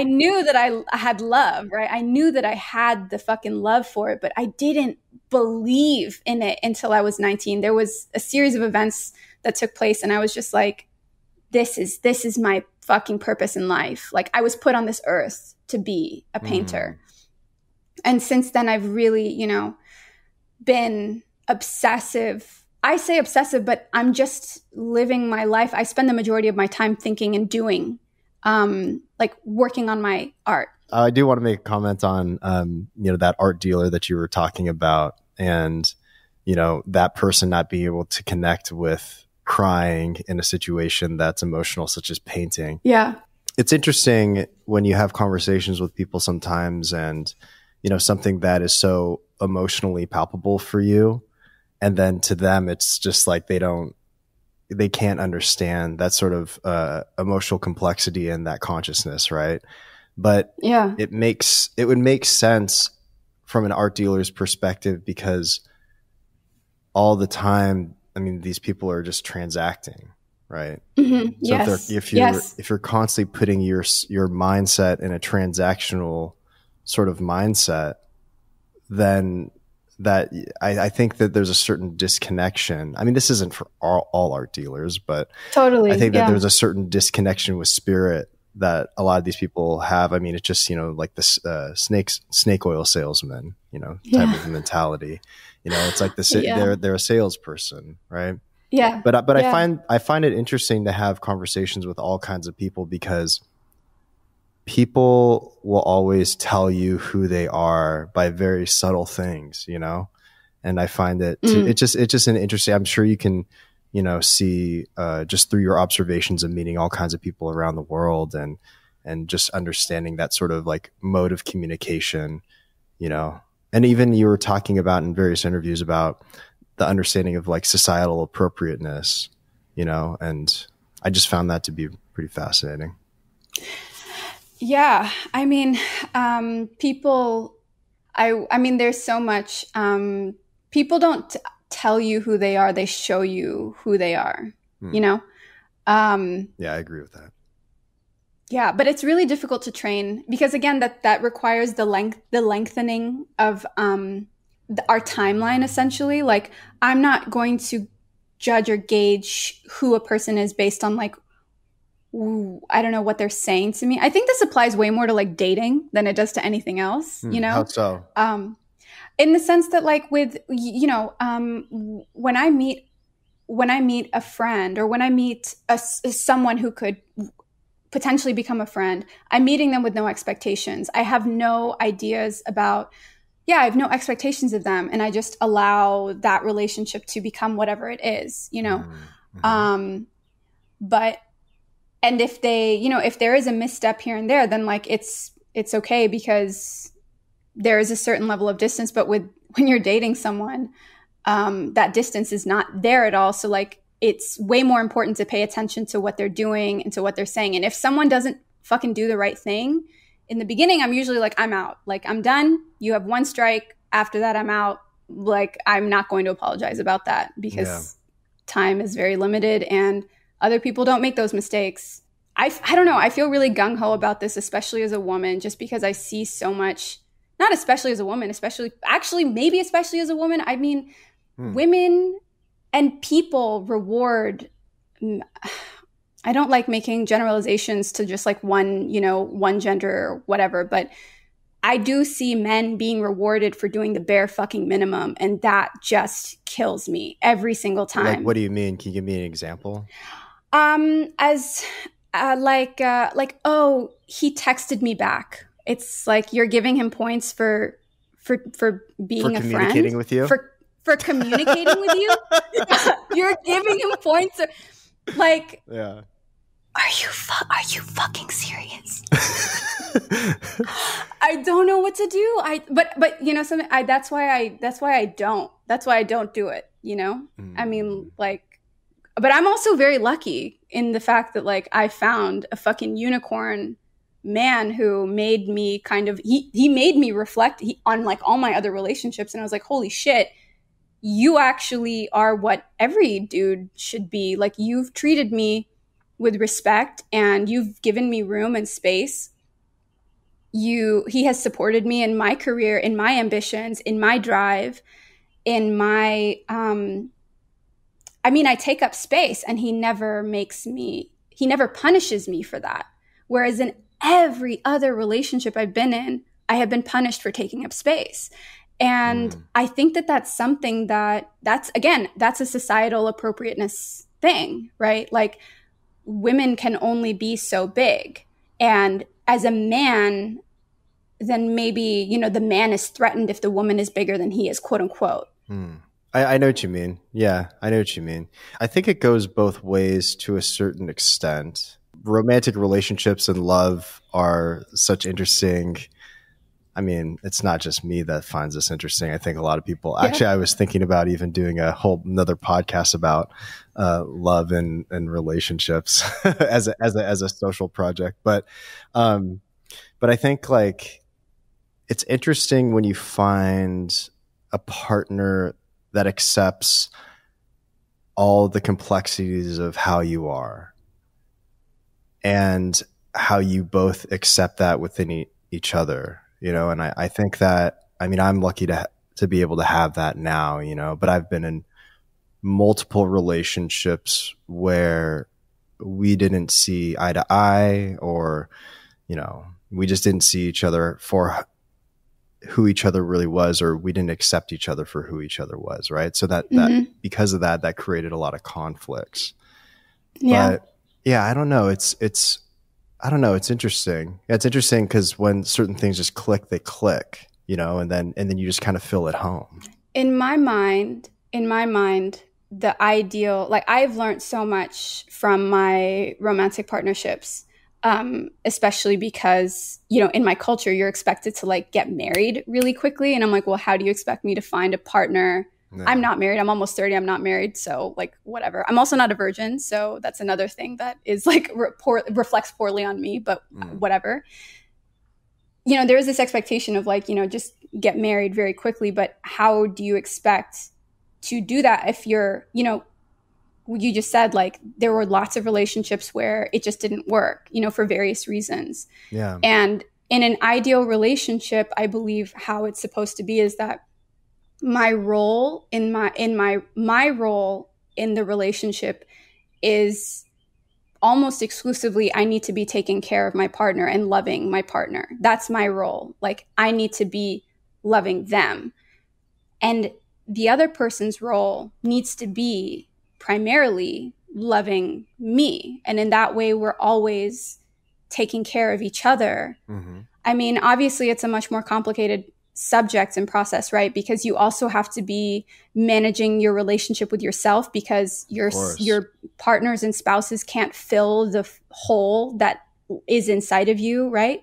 Speaker 2: knew that I had love, right? I knew that I had the fucking love for it, but I didn't believe in it until I was 19. There was a series of events that took place, and I was just like, this is my fucking purpose in life. Like, I was put on this earth to be a painter. And since then I've really, been obsessive. I say obsessive, but I'm just living my life. I spend the majority of my time thinking and doing, like working on my art.
Speaker 1: I do want to make a comment on, that art dealer that you were talking about, and, that person not being able to connect with crying in a situation that's emotional, such as painting.
Speaker 2: Yeah.
Speaker 1: It's interesting when you have conversations with people sometimes, and, something that is so emotionally palpable for you, and then to them, it's just like they can't understand that sort of emotional complexity and that consciousness, right? But it would make sense from an art dealer's perspective, because all the time, I mean, these people are just transacting, right?
Speaker 2: Mm-hmm.
Speaker 1: So if you're constantly putting your mindset in a transactional sort of mindset, then that I think that there's a certain disconnection. I mean, this isn't for all art dealers, but
Speaker 2: totally,
Speaker 1: I think that there's a certain disconnection with spirit that a lot of these people have. I mean, it's just, like this snake oil salesman, type of mentality. It's like they're a salesperson, right?
Speaker 2: Yeah.
Speaker 1: But I find it interesting to have conversations with all kinds of people, because people will always tell you who they are by very subtle things, and I find that it's just an interesting, I'm sure you can, see just through your observations of meeting all kinds of people around the world, and just understanding that sort of like mode of communication, and even you were talking about in various interviews about the understanding of like societal appropriateness, and I just found that to be pretty fascinating.
Speaker 2: Yeah. I mean, people, I mean, there's so much, people don't tell you who they are. They show you who they are, Yeah,
Speaker 1: I agree with that.
Speaker 2: Yeah. But it's really difficult to train, because again, that requires the lengthening of, our timeline, essentially. Like, I'm not going to judge or gauge who a person is based on like, I don't know what they're saying to me. I think this applies way more to like dating than it does to anything else, you know?
Speaker 1: How so?
Speaker 2: In the sense that like with, when I meet a friend, or when I meet someone who could potentially become a friend, I'm meeting them with no expectations. I have no ideas about, I have no expectations of them. And I just allow that relationship to become whatever it is, you know? Mm-hmm. And if they, if there is a misstep here and there, then like it's okay, because there is a certain level of distance. But when you're dating someone, that distance is not there at all. So like, it's way more important to pay attention to what they're doing and to what they're saying. And if someone doesn't fucking do the right thing in the beginning, I'm usually like, I'm out. Like, I'm done. You have one strike. After that, I'm out. Like, I'm not going to apologize about that, because time is very limited and other people don't make those mistakes. I don't know. I feel really gung-ho about this, especially as a woman, just because I see so much, not especially as a woman, maybe especially as a woman. I mean, women and people reward, I don't like making generalizations to just like one gender or whatever, but I do see men being rewarded for doing the bare fucking minimum. And that just kills me every single time.
Speaker 1: Like, what do you mean? Can you give me an example?
Speaker 2: Oh, he texted me back. It's like, you're giving him points for being a friend. For
Speaker 1: communicating with you?
Speaker 2: For communicating with you? You're giving him points. Like,
Speaker 1: yeah.
Speaker 2: Are you fucking serious? I don't know what to do. But you know something. That's why I don't do it. You know. I mean, like, but I'm also very lucky in the fact that like I found a fucking unicorn man who made me he made me reflect on like all my other relationships, and I was like, holy shit. You actually are what every dude should be. Like, you've treated me with respect and you've given me room and space. He has supported me in my career, in my ambitions, in my drive, in my, I take up space, and he never punishes me for that. Whereas in every other relationship I've been in, I have been punished for taking up space. And I think that that's something that's a societal appropriateness thing, right? Like, women can only be so big. And as a man, then maybe, the man is threatened if the woman is bigger than he is, quote unquote.
Speaker 1: I know what you mean. Yeah, I know what you mean. I think it goes both ways to a certain extent. Romantic relationships and love are such interesting. I mean, it's not just me that finds this interesting. I think a lot of people. Actually, I was thinking about even doing a whole another podcast about love and relationships as a social project. But I think like it's interesting when you find a partner that accepts all the complexities of how you are, and how you both accept that within each other. And I think that, I'm lucky to be able to have that now, but I've been in multiple relationships where we didn't see eye to eye, or, we just didn't see each other for who each other really was, or we didn't accept each other for who each other was. Right. So that because of that created a lot of conflicts.
Speaker 2: Yeah.
Speaker 1: But yeah, I don't know. I don't know. It's interesting. Yeah, it's interesting because when certain things just click, they click, and then you just kind of feel at home.
Speaker 2: In my mind, the ideal, like, I've learned so much from my romantic partnerships, especially because, in my culture, you're expected to like get married really quickly. And I'm like, well, how do you expect me to find a partner? No. I'm not married. I'm almost 30. I'm not married. So like, whatever. I'm also not a virgin. So that's another thing that is like reflects poorly on me, but whatever. There is this expectation of like, just get married very quickly. But how do you expect to do that if you're, you just said like there were lots of relationships where it just didn't work, for various reasons.
Speaker 1: Yeah.
Speaker 2: And in an ideal relationship, I believe how it's supposed to be is that my role in my role in the relationship is almost exclusively, I need to be taking care of my partner and loving my partner. That's my role. Like, I need to be loving them. And the other person's role needs to be primarily loving me. And in that way, we're always taking care of each other. Mm-hmm. I mean, obviously, it's a much more complicated subject and process, right? Because you also have to be managing your relationship with yourself, because your partners and spouses can't fill the hole that is inside of you, right?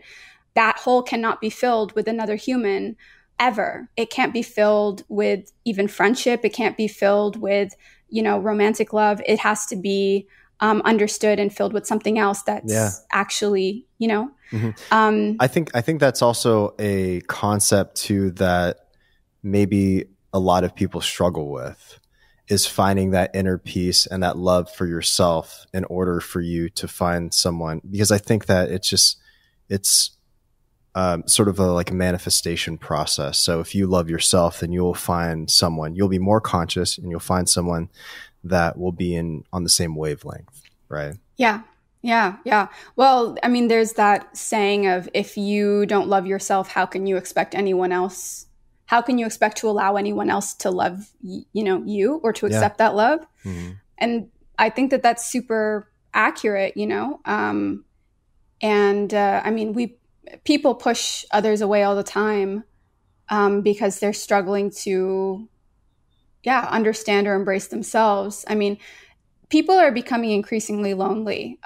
Speaker 2: That hole cannot be filled with another human ever. It can't be filled with even friendship. It can't be filled with, romantic love. It has to be understood and filled with something else that's actually,
Speaker 1: Mm-hmm. I think that's also a concept too that maybe a lot of people struggle with, is finding that inner peace and that love for yourself in order for you to find someone. Because I think that it's sort of like a manifestation process. So if you love yourself, then you'll find someone, you'll be more conscious, and you'll find someone that will be on the same wavelength, right?
Speaker 2: Yeah. Well, I mean, there's that saying of, if you don't love yourself, how can you expect anyone else? How can you expect to allow anyone else to love, you, or to accept that love? Mm-hmm. And I think that that's super accurate, I mean, people push others away all the time because they're struggling to, understand or embrace themselves. I mean, people are becoming increasingly lonely.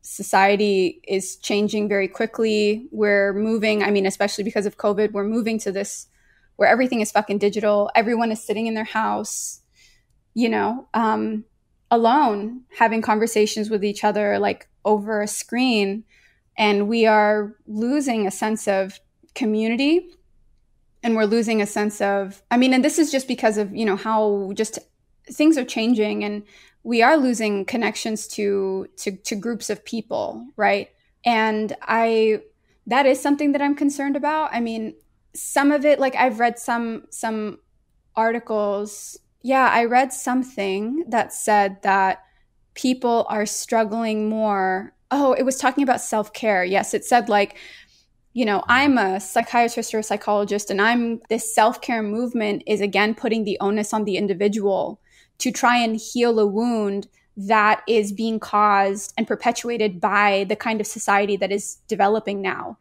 Speaker 2: Society is changing very quickly. We're moving, especially because of COVID, we're moving to this where everything is fucking digital. Everyone is sitting in their house, alone, having conversations with each other, like over a screen. And we are losing a sense of community, and we're losing a sense of, and this is just because of, how just things are changing, and we are losing connections to groups of people, right? And that is something that I'm concerned about. I mean, some of it, like, I've read some articles. Yeah, I read something that said that people are struggling more. Oh, it was talking about self-care. Yes, it said, like, I'm a psychiatrist or a psychologist, and this self-care movement is, again, putting the onus on the individual to try and heal a wound that is being caused and perpetuated by the kind of society that is developing now.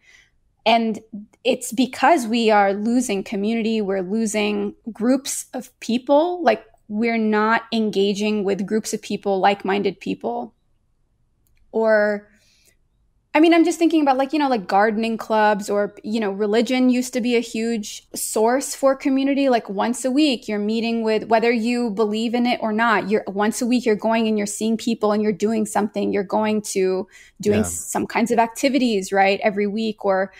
Speaker 2: And it's because we are losing community, we're losing groups of people, like, we're not engaging with groups of people, like-minded people. Or, I'm just thinking about, like gardening clubs, or, religion used to be a huge source for community. Like, once a week, you're meeting with, whether you believe in it or not, once a week, you're going and you're seeing people and you're doing something. You're going to doing some kinds of activities, right, every week, or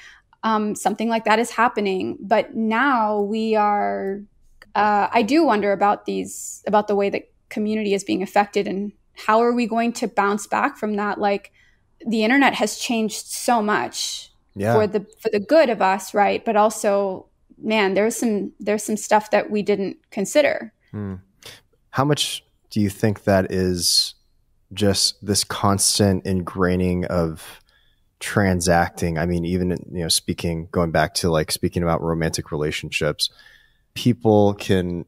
Speaker 2: something like that is happening. But now we are, I do wonder about the way that community is being affected, and how are we going to bounce back from that? Like, the internet has changed so much for the good of us, right? But also, man, there's some stuff that we didn't consider.
Speaker 1: How much do you think that is just this constant ingraining of transacting? I mean, even, going back to speaking about romantic relationships, people can,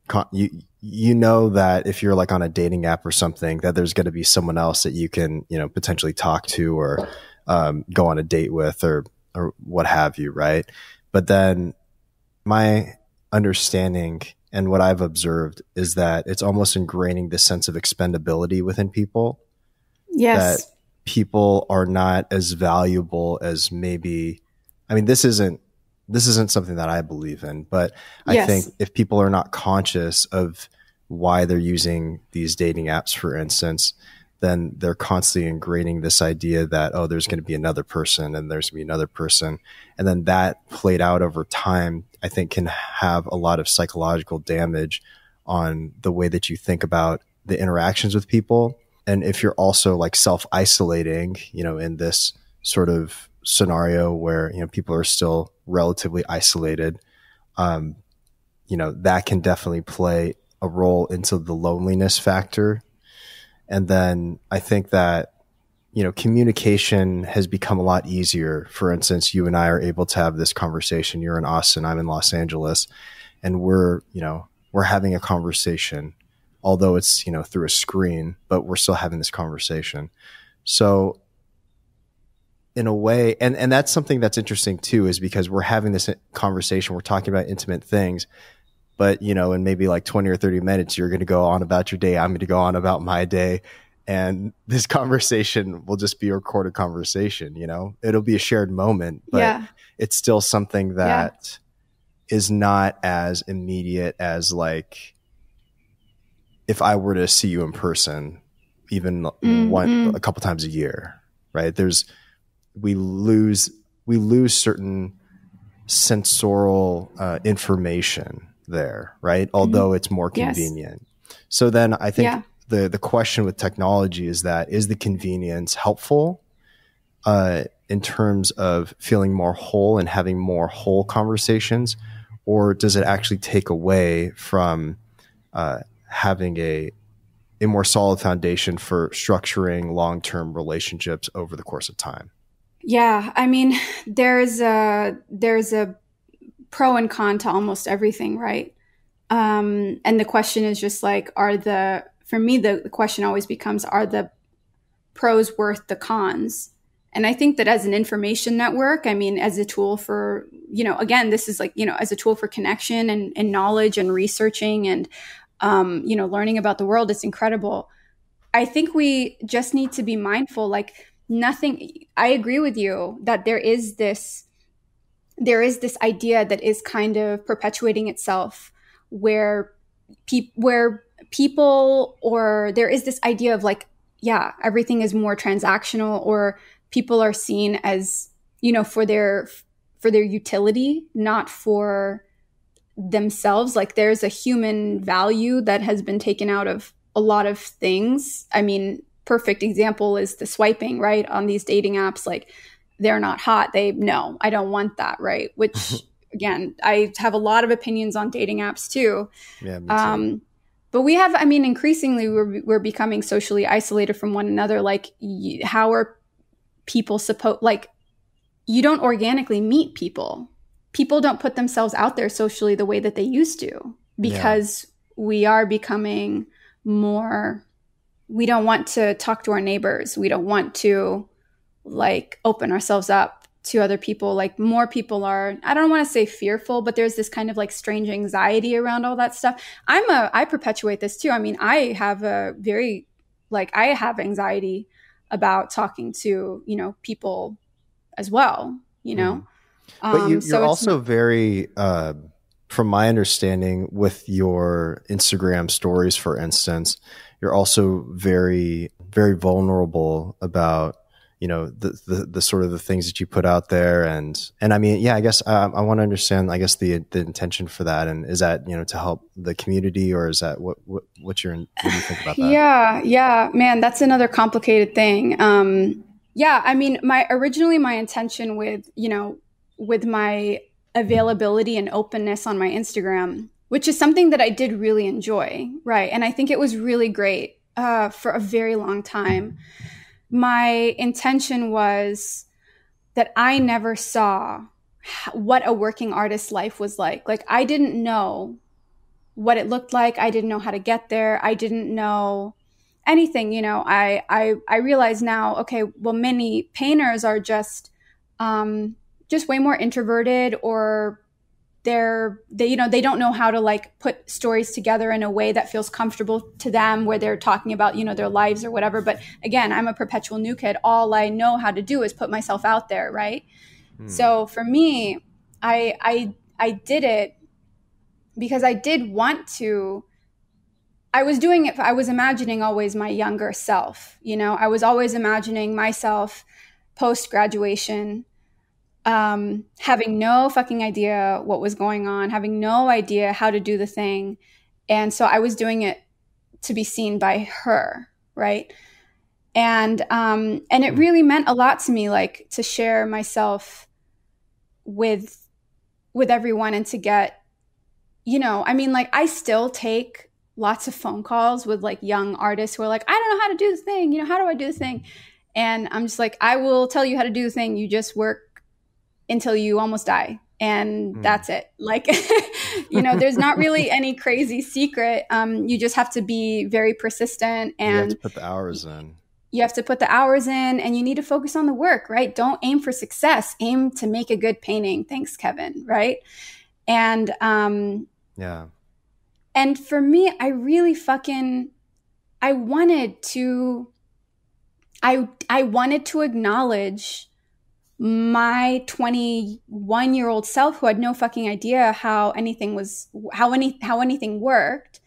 Speaker 1: that if you're on a dating app or something, that there's going to be someone else that you can, potentially talk to, or go on a date with, or what have you, right? But then my understanding and what I've observed is that it's almost ingraining this sense of expendability within people.
Speaker 2: Yes.
Speaker 1: That people are not as valuable as maybe, this isn't something that I believe in, but I think if people are not conscious of why they're using these dating apps, for instance, then they're constantly ingraining this idea that, oh, there's going to be another person, and there's going to be another person. And then that played out over time, I think, can have a lot of psychological damage on the way that you think about the interactions with people. And if you're also self-isolating, in this sort of scenario where, people are still relatively isolated, that can definitely play a role into the loneliness factor. And then I think that, communication has become a lot easier. For instance, you and I are able to have this conversation. You're in Austin, I'm in Los Angeles, and we're having a conversation, although it's, through a screen, but we're still having this conversation. So in a way, and that's something that's interesting too, is because we're having this conversation, we're talking about intimate things, but in maybe like 20 or 30 minutes, you're going to go on about your day. I'm going to go on about my day. And this conversation will just be a recorded conversation, it'll be a shared moment, but it's still something that is not as immediate as like, if I were to see you in person, even a couple times a year, right? We lose certain sensorial information there, right? Although it's more convenient. Yes. So then I think the question with technology is the convenience helpful in terms of feeling more whole and having more whole conversations, or does it actually take away from having a more solid foundation for structuring long-term relationships over the course of time?
Speaker 2: Yeah, I mean, there's a pro and con to almost everything, right? And the question is just like, for me, the question always becomes, are the pros worth the cons? And I think that as an information network, I mean, as a tool for, again, this is like, as a tool for connection and knowledge and researching and, learning about the world, it's incredible. I think we just need to be mindful, like, I agree with you that there is this idea that is kind of perpetuating itself where people, or there is this idea of like, everything is more transactional, or people are seen as, for their utility, not for themselves. Like there's a human value that has been taken out of a lot of things. I mean, perfect example is the swiping, right? On these dating apps, like they're not hot. No, I don't want that, right? Which again, I have a lot of opinions on dating apps too.
Speaker 1: Yeah, me too.
Speaker 2: But we have, I mean, increasingly we're becoming socially isolated from one another. Like how are people like you don't organically meet people. People don't put themselves out there socially the way that they used to, because we are becoming more, we don't want to talk to our neighbors. We don't want to like open ourselves up to other people. Like more people are, I don't want to say fearful, but there's this kind of like strange anxiety around all that stuff. I perpetuate this too. I mean, I have I have anxiety about talking to, people as well,
Speaker 1: But you're also very, from my understanding with your Instagram stories, for instance, you're also very, very vulnerable about, the sort of the things that you put out there. And I mean, I guess I want to understand, I guess the intention for that. And is that, to help the community, or is that what do you think about that?
Speaker 2: Yeah, man, that's another complicated thing. I mean, originally my intention with my availability and openness on my Instagram, which is something that I did really enjoy, right? And I think it was really great for a very long time. My intention was that I never saw what a working artist's life was like. Like I didn't know what it looked like. I didn't know how to get there. I didn't know anything. I realize now, okay, well, many painters are just way more introverted, or they don't know how to like put stories together in a way that feels comfortable to them, where they're talking about, their lives or whatever. But again, I'm a perpetual new kid. All I know how to do is put myself out there. Right. So for me, I did it because I did want to. I was doing it. I was imagining always my younger self. I was always imagining myself post-graduation, having no fucking idea what was going on, having no idea how to do the thing. And so I was doing it to be seen by her. Right. And it really meant a lot to me, like to share myself with everyone and to get you know, I mean, like, I still take lots of phone calls with like young artists who are like, I don't know how to do the thing. You know, how do I do the thing? And I'm just like, I will tell you how to do the thing. You just work until you almost die. And that's it. Like, you know, there's not really any crazy secret. You just have to be very persistent, and
Speaker 1: you have to put the hours in.
Speaker 2: You have to put the hours in, and you need to focus on the work, right? Don't aim for success. Aim to make a good painting. Thanks, Kevin. Right. And,
Speaker 1: yeah.
Speaker 2: And for me, I really I wanted to acknowledge my 21-year-old self, who had no fucking idea how anything worked.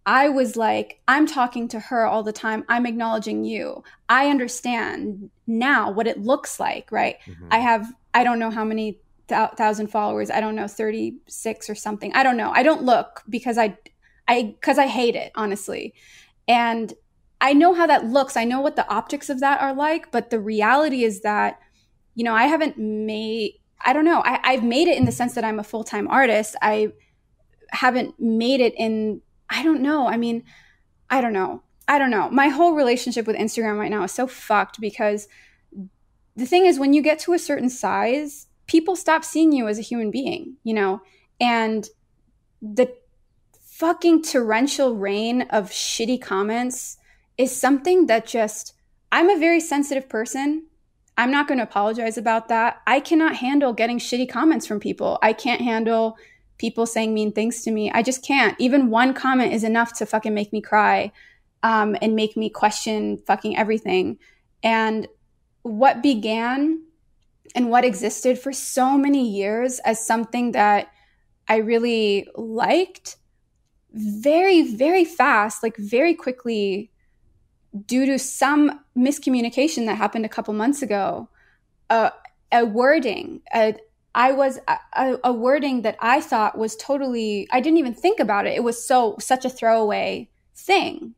Speaker 2: I was like, I'm talking to her all the time. I'm acknowledging you. I understand now what it looks like, right? Mm-hmm. I don't know how many thousand followers. I don't know, 36 or something. I don't know. I don't look because I hate it, honestly. And I know how that looks. I know what the optics of that are like, but the reality is that, you know, I've made it in the sense that I'm a full-time artist. I haven't made it in, I don't know. I mean, I don't know. My whole relationship with Instagram right now is so fucked, because the thing is, when you get to a certain size, people stop seeing you as a human being, you know, and the fucking torrential rain of shitty comments is something that just, I'm a very sensitive person. I'm not going to apologize about that. I cannot handle getting shitty comments from people. I can't handle people saying mean things to me. I just can't. Even one comment is enough to fucking make me cry, and make me question fucking everything. And what began and what existed for so many years as something that I really liked, very, very fast, like very quickly, due to some miscommunication that happened a couple months ago, a wording that I thought was totally, I didn't even think about it. It was such a throwaway thing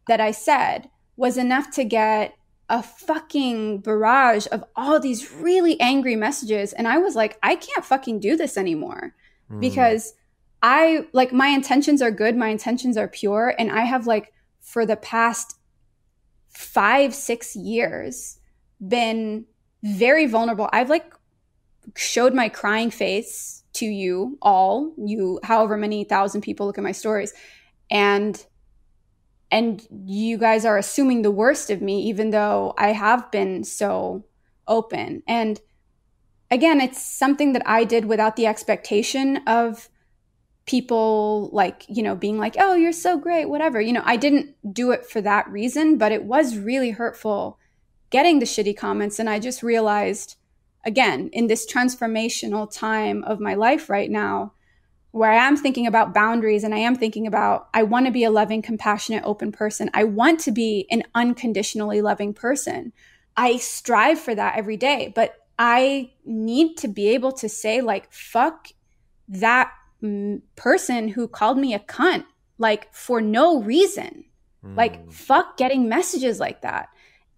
Speaker 2: that I said was enough to get a fucking barrage of all these really angry messages. And I was like, I can't fucking do this anymore, because my intentions are good. My intentions are pure. And I have, like, for the past 5-6 years been very vulnerable. I've, like, showed my crying face to you all, however many thousand people look at my stories, and you guys are assuming the worst of me, even though I have been so open. And again, it's something that I did without the expectation of people, like, you know, being like, oh, you're so great, whatever. You know, I didn't do it for that reason, but it was really hurtful getting the shitty comments. And I just realized, again, in this transformational time of my life right now, where I am thinking about boundaries, and I am thinking about, I want to be a loving, compassionate, open person. I want to be an unconditionally loving person. I strive for that every day, but I need to be able to say, like, fuck that person who called me a cunt, like, for no reason. Like, fuck getting messages like that.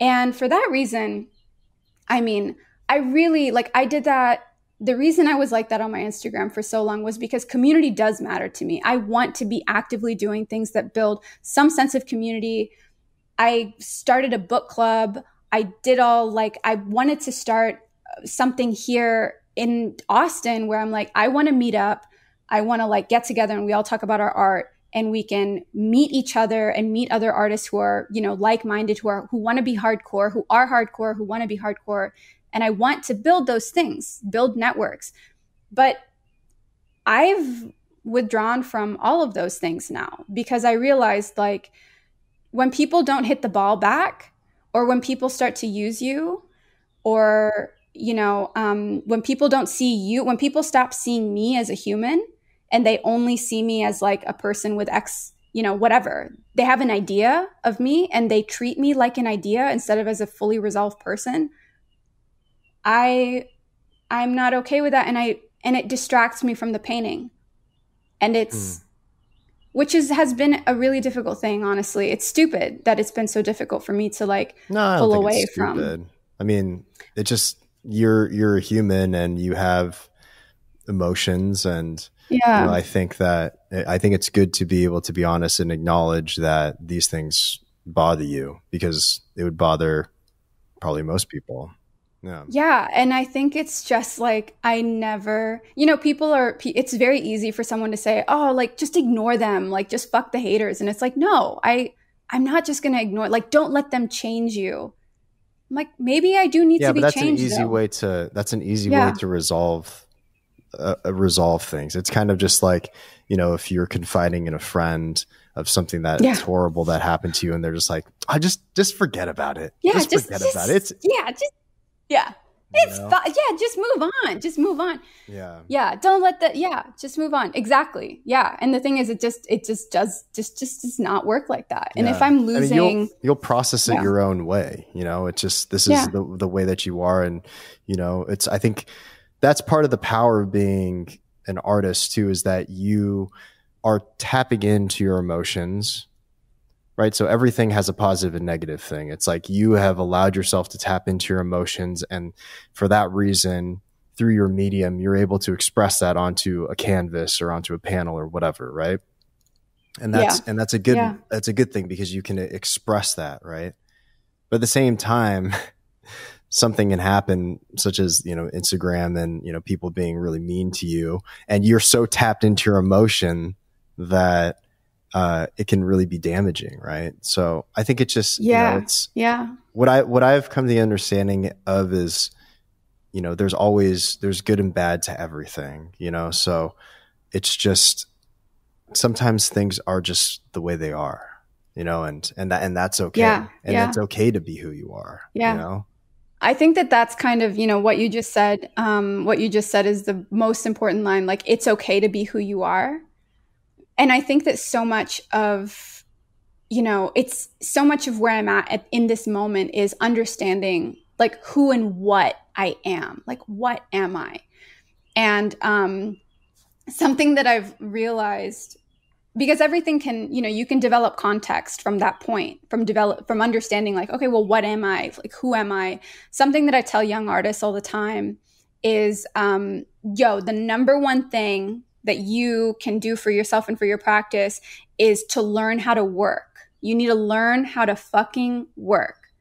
Speaker 2: And for that reason, I mean, I really, like, I did that. The reason I was like that on my Instagram for so long was because community does matter to me. I want to be actively doing things that build some sense of community. I started a book club. I wanted to start something here in Austin where I'm like, I want to meet up. I want to, like, get together and we all talk about our art, and we can meet each other and meet other artists who are, you know, like-minded, who want to be hardcore, who are hardcore, who want to be hardcore. And I want to build those things, build networks. But I've withdrawn from all of those things now, because I realized, like, when people don't hit the ball back, or when people start to use you, or, you know, when people don't see you, when people stop seeing me as a human and they only see me as, like, a person with X, you know, whatever, they have an idea of me and they treat me like an idea instead of as a fully resolved person, I'm not okay with that. And it distracts me from the painting. And which has been a really difficult thing, honestly. It's stupid that it's been so difficult for me to, like, pull away from.
Speaker 1: I mean, it just, you're a human, and you have emotions. And,
Speaker 2: Yeah.
Speaker 1: I think it's good to be able to be honest and acknowledge that these things bother you, because it would bother probably most people. Yeah.
Speaker 2: Yeah. And I think it's just like, I never, it's very easy for someone to say, oh, like, just ignore them, like, just fuck the haters. And it's like, no, I'm not just going to ignore, like, don't let them change you. I'm like, maybe I do need to be changed.
Speaker 1: That's an easy way to resolve things. It's kind of just like, if you're confiding in a friend of something that's horrible that happened to you, and they're just like, I just forget about it.
Speaker 2: Yeah.
Speaker 1: Just forget about it.
Speaker 2: It's fine. Yeah. Just move on. Just move on.
Speaker 1: Yeah.
Speaker 2: Yeah. Don't let that. Yeah. Just move on. Exactly. Yeah. And the thing is, it just does not work like that. And if I'm losing,
Speaker 1: you'll process it your own way. It's just, this is the way that you are. And, I think that's part of the power of being an artist too, is that you are tapping into your emotions, right? So everything has a positive and negative thing. It's like you have allowed yourself to tap into your emotions. And for that reason, through your medium, you're able to express that onto a canvas or onto a panel or whatever, right? And that's a good thing, because you can express that, right? But at the same time, something can happen, such as, Instagram and, people being really mean to you, and you're so tapped into your emotion that it can really be damaging, right? So I think it's just, what I've come to the understanding of is, there's good and bad to everything, so it's just, sometimes things are just the way they are, and that's okay. And it's okay to be who you are,
Speaker 2: I think that's kind of, what you just said. What you just said is the most important line. Like, it's okay to be who you are. And I think that so much of, it's so much of where I'm at in this moment is understanding, like, who and what I am. Like, what am I? And something that I've realized, because everything can, you can develop context from that point, from understanding, like, okay, well, what am I? Like, who am I? Something that I tell young artists all the time is, the number one thing that you can do for yourself and for your practice is to learn how to work. You need to learn how to fucking work.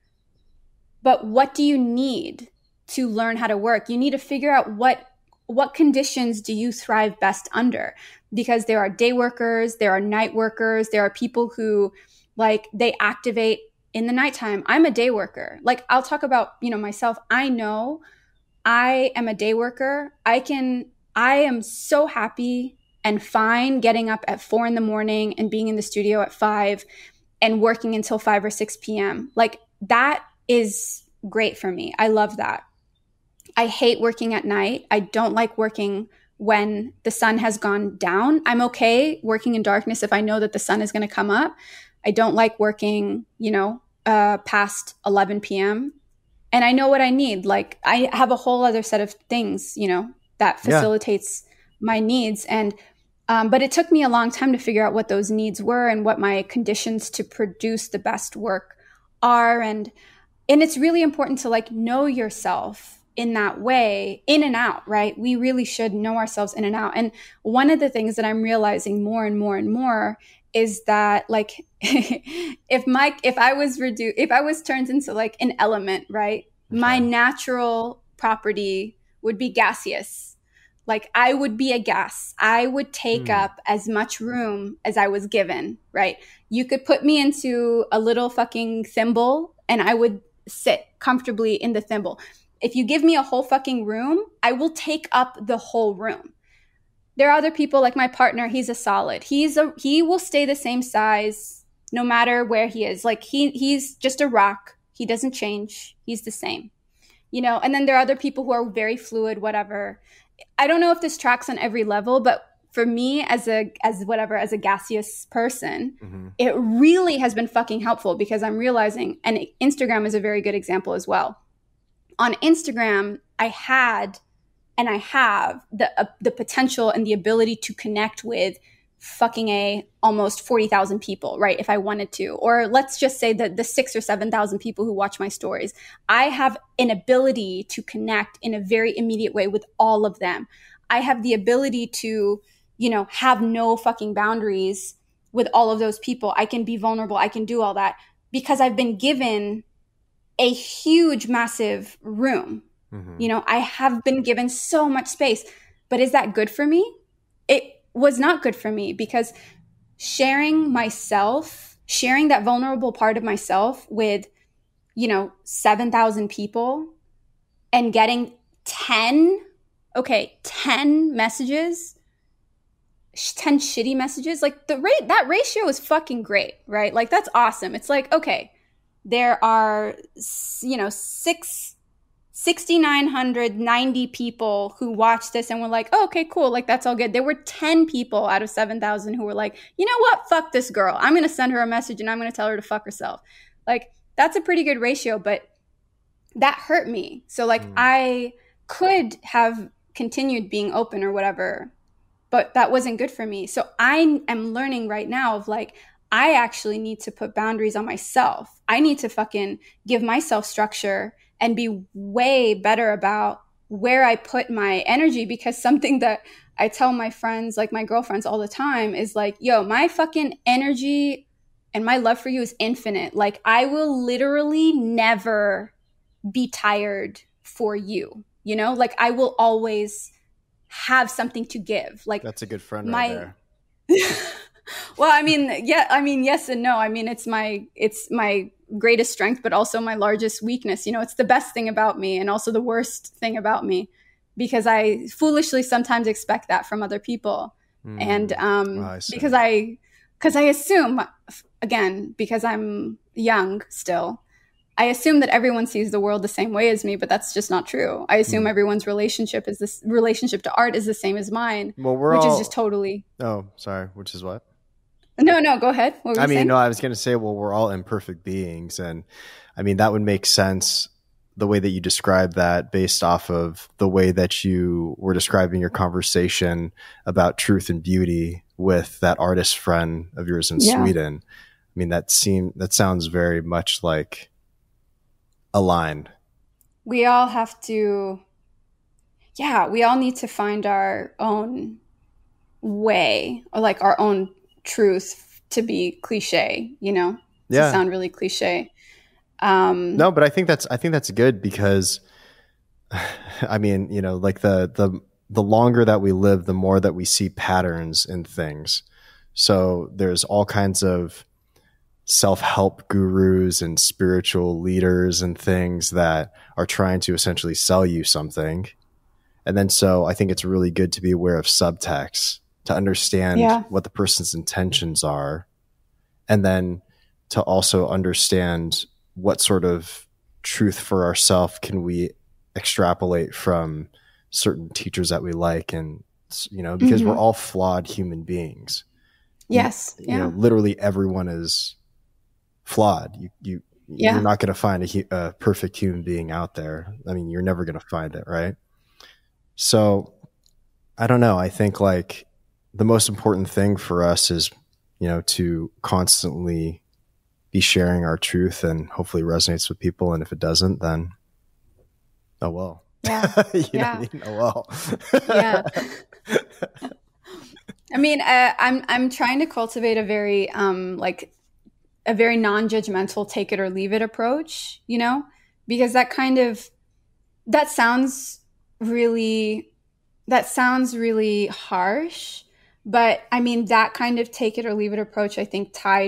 Speaker 2: But what do you need to learn how to work? You need to figure out what conditions do you thrive best under? Because there are day workers, there are night workers, there are people who, like, they activate in the nighttime. I'm a day worker. Like, I'll talk about, myself. I know I am a day worker. I am so happy and fine getting up at 4 a.m. and being in the studio at 5 and working until 5 or 6 p.m. Like, that is great for me. I love that. I hate working at night. I don't like working when the sun has gone down. I'm okay working in darkness if I know that the sun is going to come up. I don't like working, past 11 p.m. And I know what I need. Like, I have a whole other set of things, that facilitates my needs. And, but it took me a long time to figure out what those needs were and what my conditions to produce the best work are. And it's really important to, like, know yourself in that way, in and out, right? We really should know ourselves in and out. And one of the things that I'm realizing more and more and more is that, like, if I was turned into, like, an element, right? Okay. My natural property would be gaseous. Like, I would be a gas. I would take up as much room as I was given, right? You could put me into a little fucking thimble and I would sit comfortably in the thimble. If you give me a whole fucking room, I will take up the whole room. There are other people, like my partner, he's a solid. He will stay the same size no matter where he is. Like, he's just a rock. He doesn't change. He's the same. And then there are other people who are very fluid, whatever. I don't know if this tracks on every level, but for me as a gaseous person, it really has been fucking helpful, because I'm realizing, and Instagram is a very good example as well. On Instagram, I had and I have the potential and the ability to connect with fucking almost 40,000 people, right? If I wanted to, or let's just say that the 6 or 7,000 people who watch my stories, I have an ability to connect in a very immediate way with all of them. I have the ability to, have no fucking boundaries with all of those people. I can be vulnerable. I can do all that because I've been given a huge, massive room. Mm-hmm. I have been given so much space, but is that good for me? It was not good for me because sharing that vulnerable part of myself with, 7,000 people and getting 10 messages, 10 shitty messages, like that ratio is fucking great, right? Like that's awesome. It's like, okay, there are, 6,990 people who watched this and were like, oh, okay, cool. Like, that's all good. There were 10 people out of 7,000 who were like, you know what? Fuck this girl. I'm going to send her a message and I'm going to tell her to fuck herself. Like, that's a pretty good ratio, but that hurt me. So like, I could have continued being open or whatever, but that wasn't good for me. So I am learning right now of like, I actually need to put boundaries on myself. I need to fucking give myself structure and be way better about where I put my energy, because something that I tell my friends, like my girlfriends all the time is like, yo, my fucking energy and my love for you is infinite. Like I will literally never be tired for you, like I will always have something to give. Like
Speaker 1: that's a good friend right there.
Speaker 2: Well, yes and no. I mean, it's my greatest strength, but also my largest weakness. It's the best thing about me and also the worst thing about me, because I foolishly sometimes expect that from other people. And because I assume, again, because I'm young still, I assume that everyone sees the world the same way as me, but that's just not true. I assume everyone's relationship to art is the same as mine, which is just totally.
Speaker 1: Oh, sorry. Which is what?
Speaker 2: No, go ahead. What were you saying?
Speaker 1: No, I was going to say, well, we're all imperfect beings. And I mean, that would make sense the way that you describe that based off of the way that you were describing your conversation about truth and beauty with that artist friend of yours in Sweden. I mean, that sounds very much like aligned.
Speaker 2: We all have to, we all need to find our own way, or like our own truth, to be cliche, to sound really cliche.
Speaker 1: No, but I think that's good, because I mean, like the longer that we live, the more that we see patterns in things. So there's all kinds of self-help gurus and spiritual leaders and things that are trying to essentially sell you something. And then so I think it's really good to be aware of subtext, to understand what the person's intentions are, and then to also understand what sort of truth for ourselves can we extrapolate from certain teachers that we like. And, because we're all flawed human beings.
Speaker 2: Yes.
Speaker 1: Literally everyone is flawed. You're not going to find a perfect human being out there. I mean, you're never going to find it. Right. So I don't know. I think like the most important thing for us is, to constantly be sharing our truth, and hopefully it resonates with people. And if it doesn't, then, oh, well.
Speaker 2: Yeah.
Speaker 1: Know what I mean? Oh, well.
Speaker 2: Yeah. I mean, I'm trying to cultivate a very non-judgmental, take it or leave it approach, because that sounds really harsh. But I mean, that kind of take it or leave it approach, I think I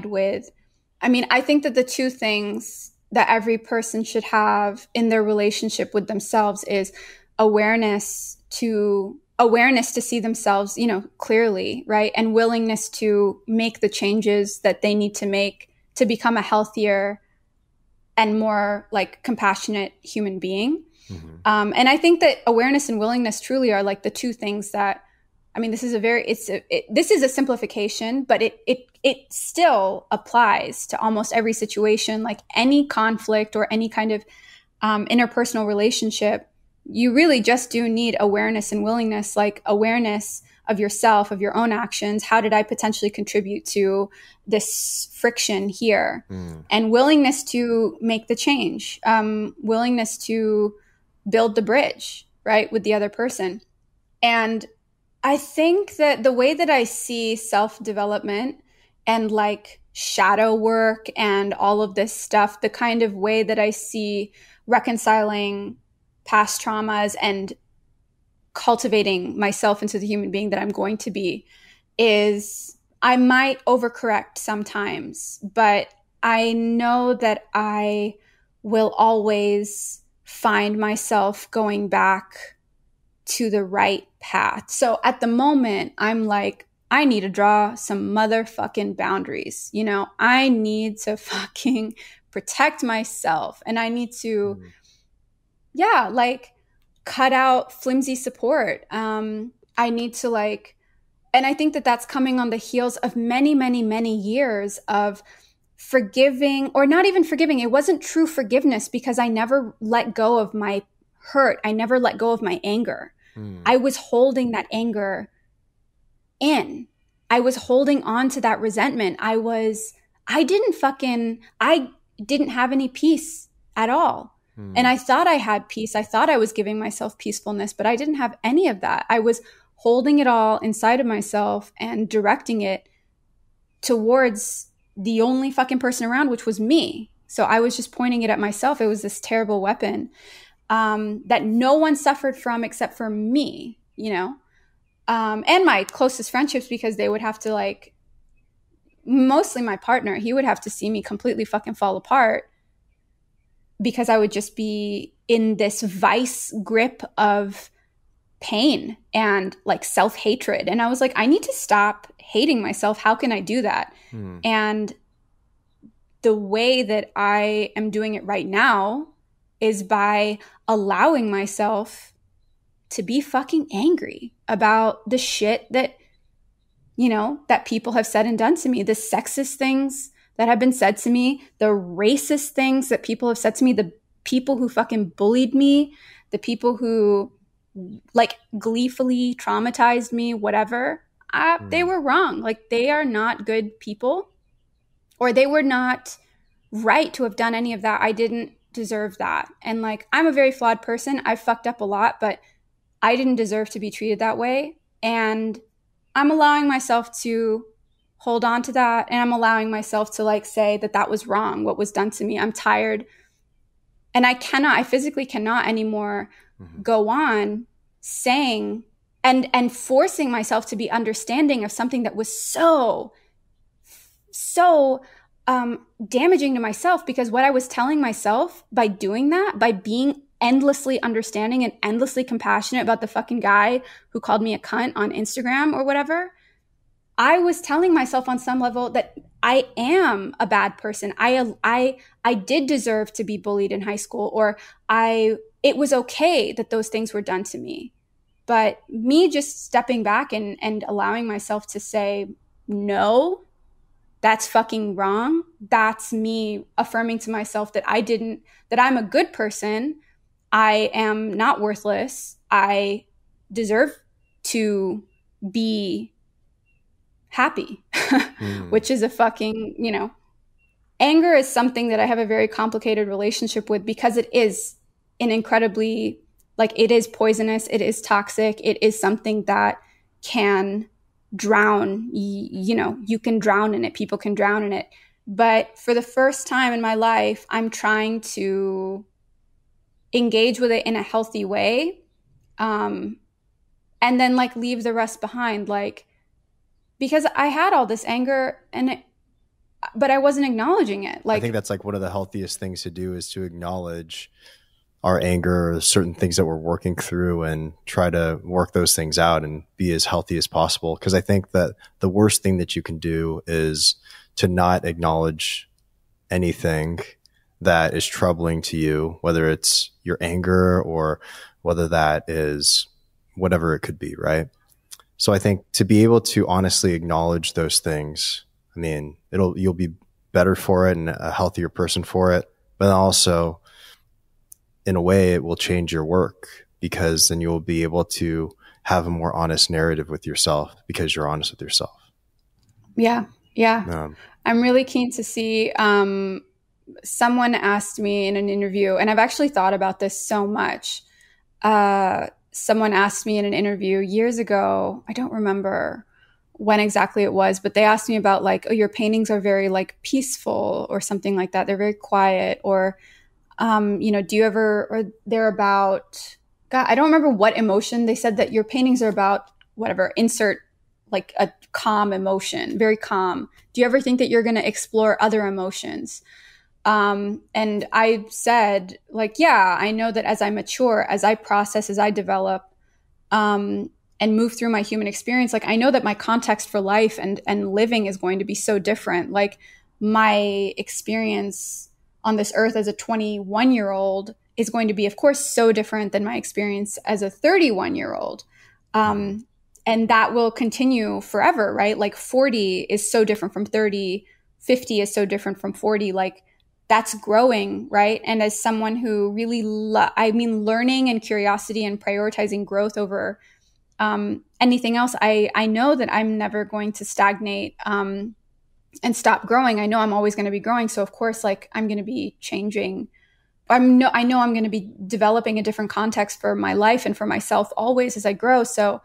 Speaker 2: think that the two things that every person should have in their relationship with themselves is awareness to see themselves, clearly, right? And willingness to make the changes that they need to make to become a healthier and more like compassionate human being. Mm-hmm. And I think that awareness and willingness truly are like the two things that, this is this is a simplification, but it still applies to almost every situation. Like any conflict or any kind of interpersonal relationship, you really just do need awareness and willingness, like awareness of yourself, of your own actions. How did I potentially contribute to this friction here? And willingness to make the change, willingness to build the bridge, right, with the other person. And I think that the way that I see self-development and like shadow work and all of this stuff, the kind of way that I see reconciling past traumas and cultivating myself into the human being that I'm going to be, is I might overcorrect sometimes, but I know that I will always find myself going back to the right path. So at the moment, I'm like, I need to draw some motherfucking boundaries. You know, I need to fucking protect myself, and I need to, like cut out flimsy support. I need to like, and I think that that's coming on the heels of many, many, many years of forgiving, or not even forgiving. It wasn't true forgiveness because I never let go of my hurt. I never let go of my anger. I was holding that anger in. I was holding on to that resentment. I didn't have any peace at all. And I thought I had peace. I thought I was giving myself peacefulness, but I didn't have any of that. I was holding it all inside of myself and directing it towards the only fucking person around, which was me. So I was just pointing it at myself. It was this terrible weapon that no one suffered from except for me, you know, and my closest friendships, because they would have to like, mostly my partner, he would have to see me completely fucking fall apart because I would just be in this vice grip of pain and like self-hatred. And I was like, I need to stop hating myself. How can I do that? And the way that I am doing it right now is by allowing myself to be fucking angry about the shit that, you know, that people have said and done to me, the sexist things that have been said to me, the racist things that people have said to me, the people who fucking bullied me, the people who like gleefully traumatized me, whatever. They were wrong. Like, they are not good people, or they were not right to have done any of that. I didn't deserve that. And like, I'm a very flawed person. I've fucked up a lot, but I didn't deserve to be treated that way. And I'm allowing myself to hold on to that. And I'm allowing myself to like say that that was wrong, what was done to me. I'm tired. And I physically cannot anymore go on saying and forcing myself to be understanding of something that was so damaging to myself, because what I was telling myself by doing that, by being endlessly understanding and endlessly compassionate about the fucking guy who called me a cunt on Instagram or whatever, I was telling myself on some level that I am a bad person. I did deserve to be bullied in high school, or it was okay that those things were done to me. But me just stepping back and allowing myself to say, no, that's fucking wrong. That's me affirming to myself that that I'm a good person. I am not worthless. I deserve to be happy, which is a fucking, you know, anger is something that I have a very complicated relationship with, because it is an incredibly, like, it is poisonous. It is toxic. It is something that can drown, you know, you can drown in it. People can drown in it. But for the first time in my life, I'm trying to engage with it in a healthy way. And then like leave the rest behind. Like, because I had all this anger but I wasn't acknowledging it. Like,
Speaker 1: I think that's like one of the healthiest things to do, is to acknowledge our anger or certain things that we're working through and try to work those things out and be as healthy as possible. Because I think that the worst thing that you can do is to not acknowledge anything that is troubling to you, whether it's your anger or whether that is whatever it could be, right? So I think to be able to honestly acknowledge those things, I mean, you'll be better for it and a healthier person for it, but also in a way it will change your work, because then you'll be able to have a more honest narrative with yourself because you're honest with yourself.
Speaker 2: Yeah. I'm really keen to see, someone asked me in an interview, and I've actually thought about this so much. Someone asked me in an interview years ago, I don't remember when exactly it was, but they asked me about like, oh, your paintings are very like peaceful or something like that. They're very quiet, or, do you ever, or they're about, God, I don't remember what emotion. They said that your paintings are about whatever, insert like a calm emotion, very calm. Do you ever think that you're going to explore other emotions? And I said, like, yeah, I know that as I mature, as I process, as I develop, and move through my human experience, like, I know that my context for life and living is going to be so different. Like, my experience on this earth as a 21-year-old is going to be, of course, so different than my experience as a 31-year-old. And that will continue forever, right? Like 40 is so different from 30, 50 is so different from 40. Like, that's growing, right? And as someone who really, learning and curiosity and prioritizing growth over anything else, I know that I'm never going to stagnate and stop growing. I know I'm always going to be growing. So of course, like, I'm going to be changing. I know I'm going to be developing a different context for my life and for myself always as I grow. So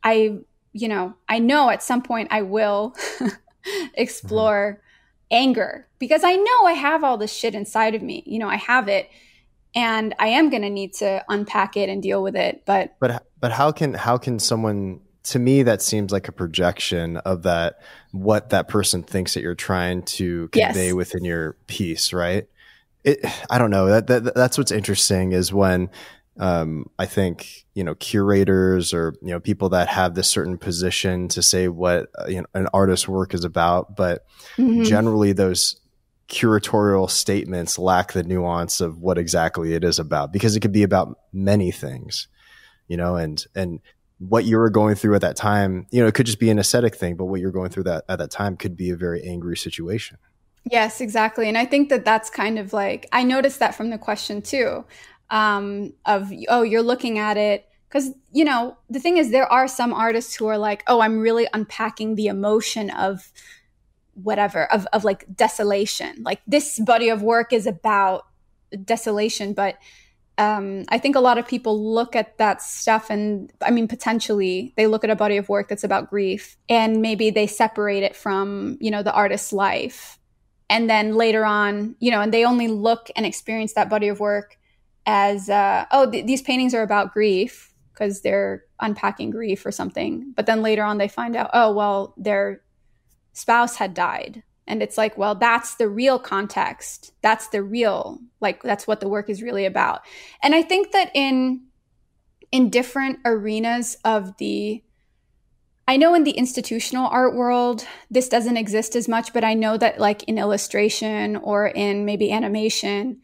Speaker 2: I know at some point I will explore anger, because I know I have all this shit inside of me. I have it, and I am going to need to unpack it and deal with it. But
Speaker 1: how can someone, to me, that seems like a projection of what that person thinks that you're trying to convey within your piece, right? I don't know. That's what's interesting is when I think, curators or, people that have this certain position to say what an artist's work is about, but generally those curatorial statements lack the nuance of what exactly it is about, because it could be about many things, and what you were going through at that time, it could just be an aesthetic thing, but what you're going through at that time could be a very angry situation.
Speaker 2: Yes, exactly. And I think that that's kind of like, I noticed that from the question too, of, oh, you're looking at it. Because, the thing is, there are some artists who are like, oh, I'm really unpacking the emotion of whatever, of like desolation. Like, this body of work is about desolation. But I think a lot of people look at that stuff and, potentially they look at a body of work that's about grief, and maybe they separate it from, the artist's life. And then later on, and they only look and experience that body of work as, these paintings are about grief because they're unpacking grief or something. But then later on they find out, oh, well, their spouse had died. And it's like, well, that's the real context. That's the real, like, that's what the work is really about. And I think that in different arenas of I know in the institutional art world, this doesn't exist as much, but I know that like in illustration or in maybe animation,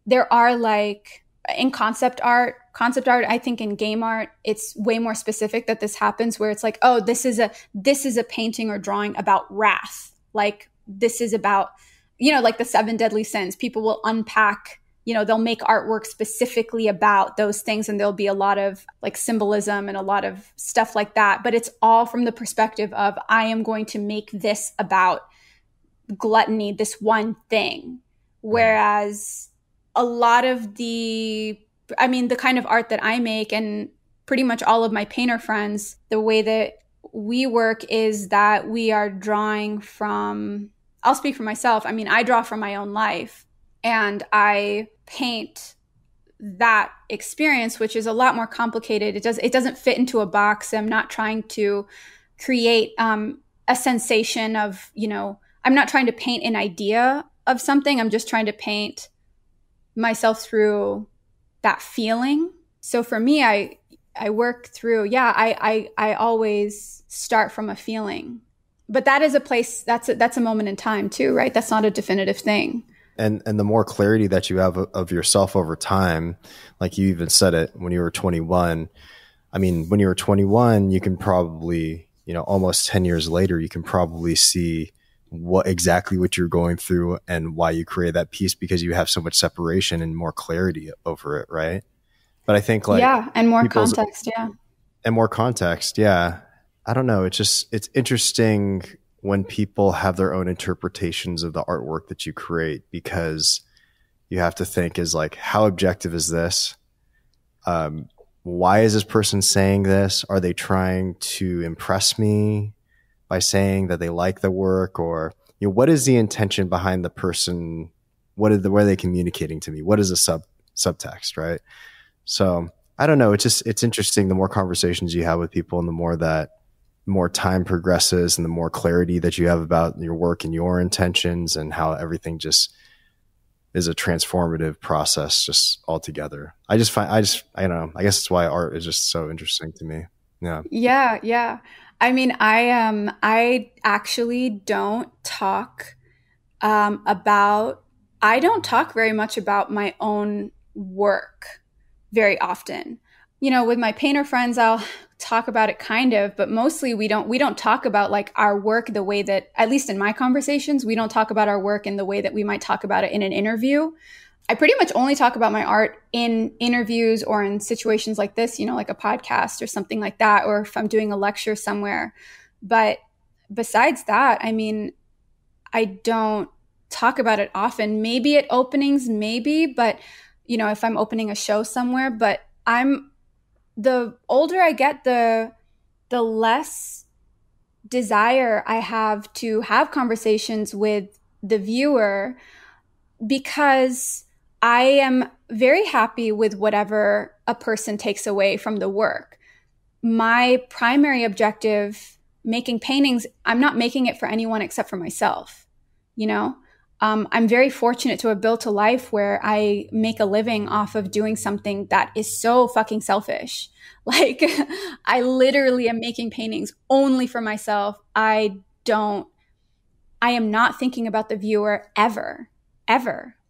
Speaker 2: there are like in concept art, I think in game art, it's way more specific that this happens, where it's like, oh, this is a painting or drawing about wrath. Like, this is about, like the 7 deadly sins. People will unpack, they'll make artwork specifically about those things, and there'll be a lot of like symbolism and a lot of stuff like that. But it's all from the perspective of, I am going to make this about gluttony, this one thing. Whereas a lot of the kind of art that I make, and pretty much all of my painter friends, the way that we work is that we are drawing from, I'll speak for myself. I draw from my own life, and I paint that experience, which is a lot more complicated. It doesn't fit into a box. I'm not trying to create a sensation of, I'm not trying to paint an idea of something. I'm just trying to paint myself through that feeling. So for me, I work through, I always start from a feeling. But that is a place, that's a moment in time too, right? That's not a definitive thing.
Speaker 1: And the more clarity that you have of yourself over time, like you even said it when you were 21. When you were 21, you can probably, almost 10 years later, you can probably see what you're going through and why you created that piece, because you have so much separation and more clarity over it, right? But I think and more context, yeah. And more context. Yeah. I don't know. It's interesting when people have their own interpretations of the artwork that you create, because you have to think is like, how objective is this? Why is this person saying this? Are they trying to impress me by saying that they like the work? Or, what is the intention behind the person? What are they communicating to me? What is the subtext, right? So I don't know. It's interesting. The more conversations you have with people and the more time progresses and the more clarity that you have about your work and your intentions and how everything just is a transformative process just altogether. I don't know. I guess that's why art is just so interesting to me. Yeah.
Speaker 2: Yeah. Yeah. I mean, I actually don't talk, I don't talk very much about my own work very often. With my painter friends, I'll talk about it kind of, but mostly we don't talk about like our work the way that, at least in my conversations, we don't talk about our work in the way that we might talk about it in an interview. I pretty much only talk about my art in interviews or in situations like this, like a podcast or something like that, or if I'm doing a lecture somewhere. But besides that, I mean, I don't talk about it often. Maybe at openings, maybe, but if I'm opening a show somewhere, but the older I get, the less desire I have to have conversations with the viewer, because I am very happy with whatever a person takes away from the work. My primary objective, making paintings, I'm not making it for anyone except for myself. I'm very fortunate to have built a life where I make a living off of doing something that is so fucking selfish. Like, I literally am making paintings only for myself. I am not thinking about the viewer ever.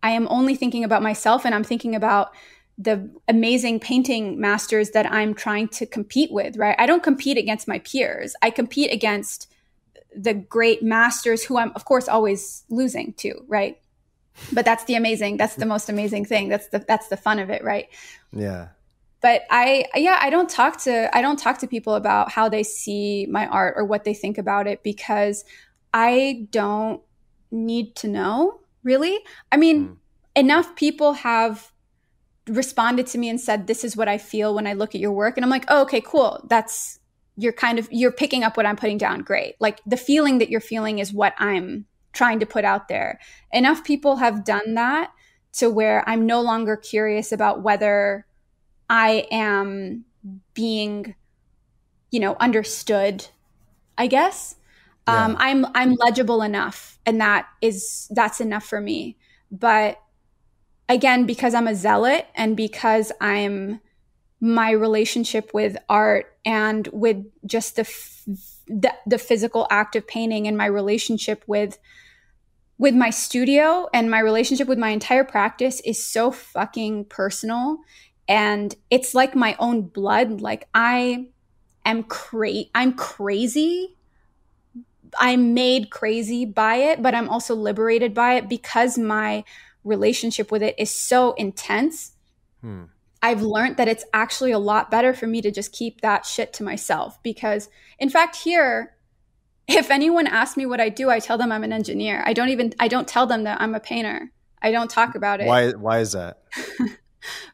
Speaker 2: I am only thinking about myself, and I'm thinking about the amazing painting masters that I'm trying to compete with, right? I don't compete against my peers. I compete against the great masters who I'm, of course, always losing to, right? But that's the most amazing thing. That's the fun of it, right?
Speaker 1: Yeah.
Speaker 2: But I don't talk to people about how they see my art or what they think about it, because I don't need to know, really. I mean, enough people have responded to me and said, this is what I feel when I look at your work. And I'm like, oh, okay, cool. You're picking up what I'm putting down. Great. Like, the feeling that you're feeling is what I'm trying to put out there. Enough people have done that to where I'm no longer curious about whether I am being, understood, I guess. Yeah. I'm legible enough, and that's enough for me. But again, because I'm a zealot, and because my relationship with art and with just the physical act of painting, and my relationship with my studio and my relationship with my entire practice is so fucking personal, and it's like my own blood. Like, I'm crazy. I'm made crazy by it, but I'm also liberated by it, because my relationship with it is so intense. I've learned that it's actually a lot better for me to just keep that shit to myself, because, in fact, here, if anyone asks me what I do, I tell them I'm an engineer. I don't tell them that I'm a painter. I don't talk about it.
Speaker 1: Why is that?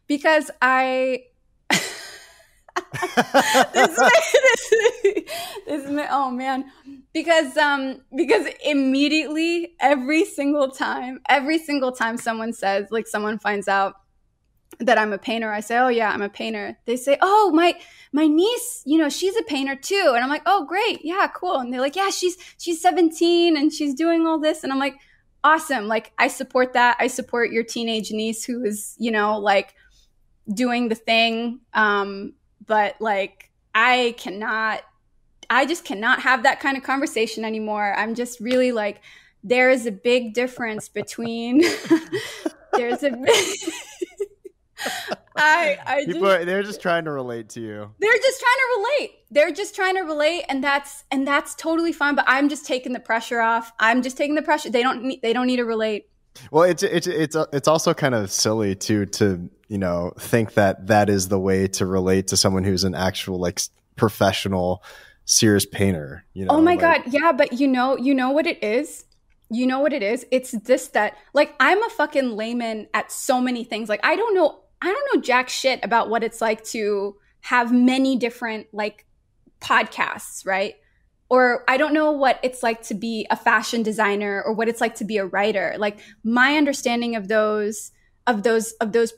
Speaker 2: Because oh man, because immediately, every single time someone says, like, someone finds out that I'm a painter, I say, oh yeah, I'm a painter. They say, oh, my niece, she's a painter too. And I'm like, oh great, yeah, cool. And they're like, yeah, she's 17 and she's doing all this. And I'm like, awesome. Like, I support that. I support your teenage niece who is, like, doing the thing. But like, I just cannot have that kind of conversation anymore. I'm just really like, there is a big difference between
Speaker 1: they're just trying to relate to you.
Speaker 2: They're just trying to relate, and that's totally fine. But I'm just taking the pressure off. I'm just taking the pressure. They don't need to relate.
Speaker 1: Well, it's also kind of silly too to think that is the way to relate to someone who's an actual, like, professional, serious painter, you know?
Speaker 2: Oh my God. Yeah. But you know what it is? You know what it is? It's this, that like, I'm a fucking layman at so many things. Like, I don't know jack shit about what it's like to have many different like podcasts, right? Or I don't know what it's like to be a fashion designer or what it's like to be a writer. Like, my understanding of those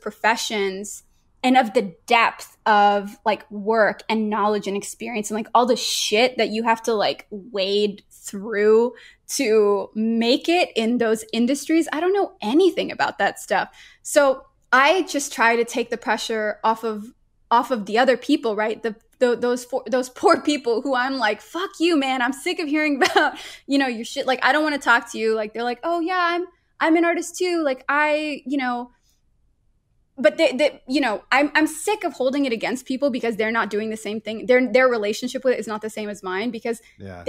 Speaker 2: professions and of the depth of like work and knowledge and experience and like all the shit that you have to like wade through to make it in those industries. I don't know anything about that stuff. So I just try to take the pressure off of the other people, right? Those poor people who I'm like, fuck you, man. I'm sick of hearing about, you know, your shit. Like, I don't want to talk to you. Like, they're like, oh yeah, I'm an artist too. Like but they you know, I'm sick of holding it against people because they're not doing the same thing. Their relationship with it is not the same as mine because I'm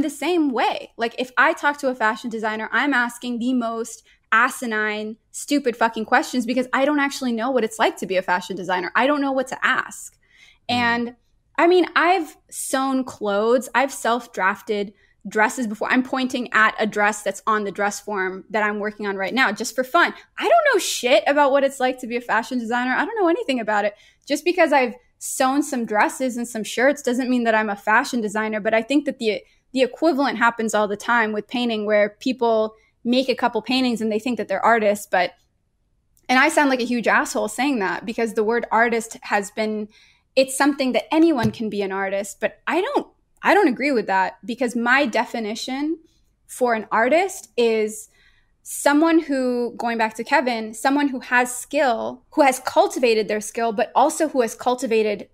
Speaker 2: the same way. Like, if I talk to a fashion designer, I'm asking the most asinine, stupid fucking questions because I don't actually know what it's like to be a fashion designer. I don't know what to ask. And I mean, I've sewn clothes. I've self-drafted dresses before. I'm pointing at a dress that's on the dress form that I'm working on right now just for fun. I don't know shit about what it's like to be a fashion designer. I don't know anything about it. Just because I've sewn some dresses and some shirts doesn't mean that I'm a fashion designer. But I think that the equivalent happens all the time with painting, where people make a couple paintings and they think that they're artists. And I sound like a huge asshole saying that because the word artist it's something that anyone can be an artist, but I don't agree with that, because my definition for an artist is someone who, going back to Kevin, someone who has skill, who has cultivated their skill, but also who has cultivated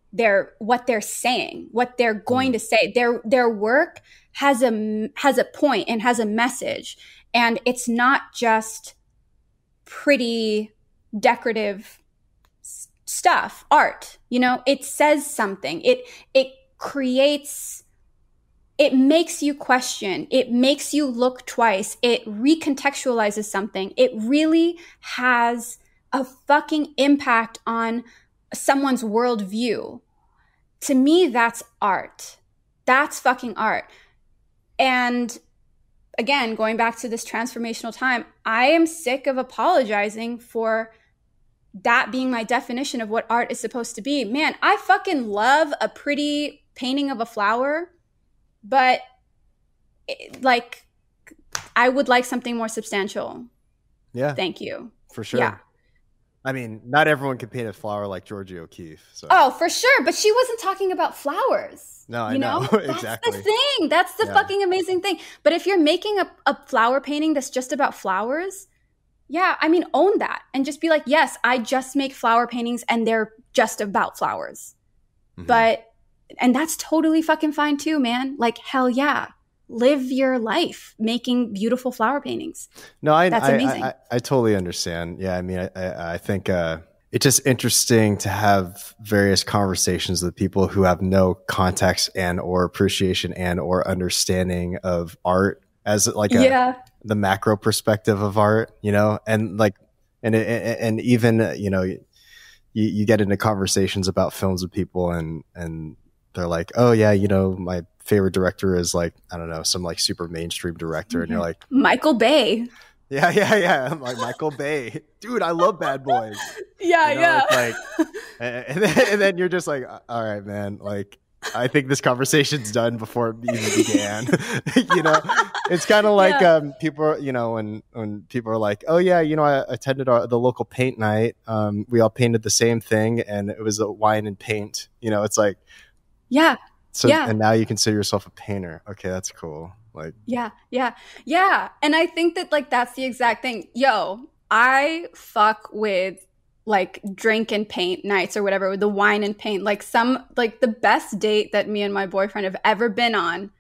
Speaker 2: what they're saying, what they're going to say. Their work has a point and has a message. And it's not just pretty decorative stuff, art, you know, it says something. It creates, it makes you question, it makes you look twice, it recontextualizes something. It really has a fucking impact on someone's worldview. To me, that's art. That's fucking art. And again, going back to this transformational time, I am sick of apologizing for that being my definition of what art is supposed to be. Man, I fucking love a pretty painting of a flower, but like, I would like something more substantial.
Speaker 1: Yeah.
Speaker 2: Thank you.
Speaker 1: For sure.
Speaker 2: Yeah.
Speaker 1: I mean, not everyone can paint a flower like Georgie O'Keeffe. So.
Speaker 2: Oh, for sure. But she wasn't talking about flowers.
Speaker 1: No, I know. Exactly.
Speaker 2: That's the thing. That's the fucking amazing thing. But if you're making a flower painting that's just about flowers, yeah, I mean, own that and just be like, yes, I just make flower paintings and they're just about flowers. Mm-hmm. And that's totally fucking fine too, man. Like, hell yeah. Live your life making beautiful flower paintings.
Speaker 1: No,
Speaker 2: that's amazing.
Speaker 1: I totally understand. Yeah, I mean, I think it's just interesting to have various conversations with people who have no context and or appreciation and or understanding of art as like the macro perspective of art, you know, and like, and even, you know, you get into conversations about films with people and they're like, oh yeah, you know, my favorite director is like, I don't know, some like super mainstream director. And you're like,
Speaker 2: Michael Bay.
Speaker 1: Yeah. I'm like, Michael Bay, dude, I love Bad Boys.
Speaker 2: Yeah.
Speaker 1: You know, like, and then you're just like, all right, man, like, I think this conversation's done before it even began. You know, it's kind of like people, you know, when people are like, oh yeah, you know, I attended the local paint night. We all painted the same thing and it was a wine and paint. You know, it's like,
Speaker 2: yeah.
Speaker 1: So, and now you consider yourself a painter. Okay, that's cool. Like, yeah.
Speaker 2: And I think that like, that's the exact thing. Yo, I fuck with like drink and paint nights or whatever, with the wine and paint. Like the best date that me and my boyfriend have ever been on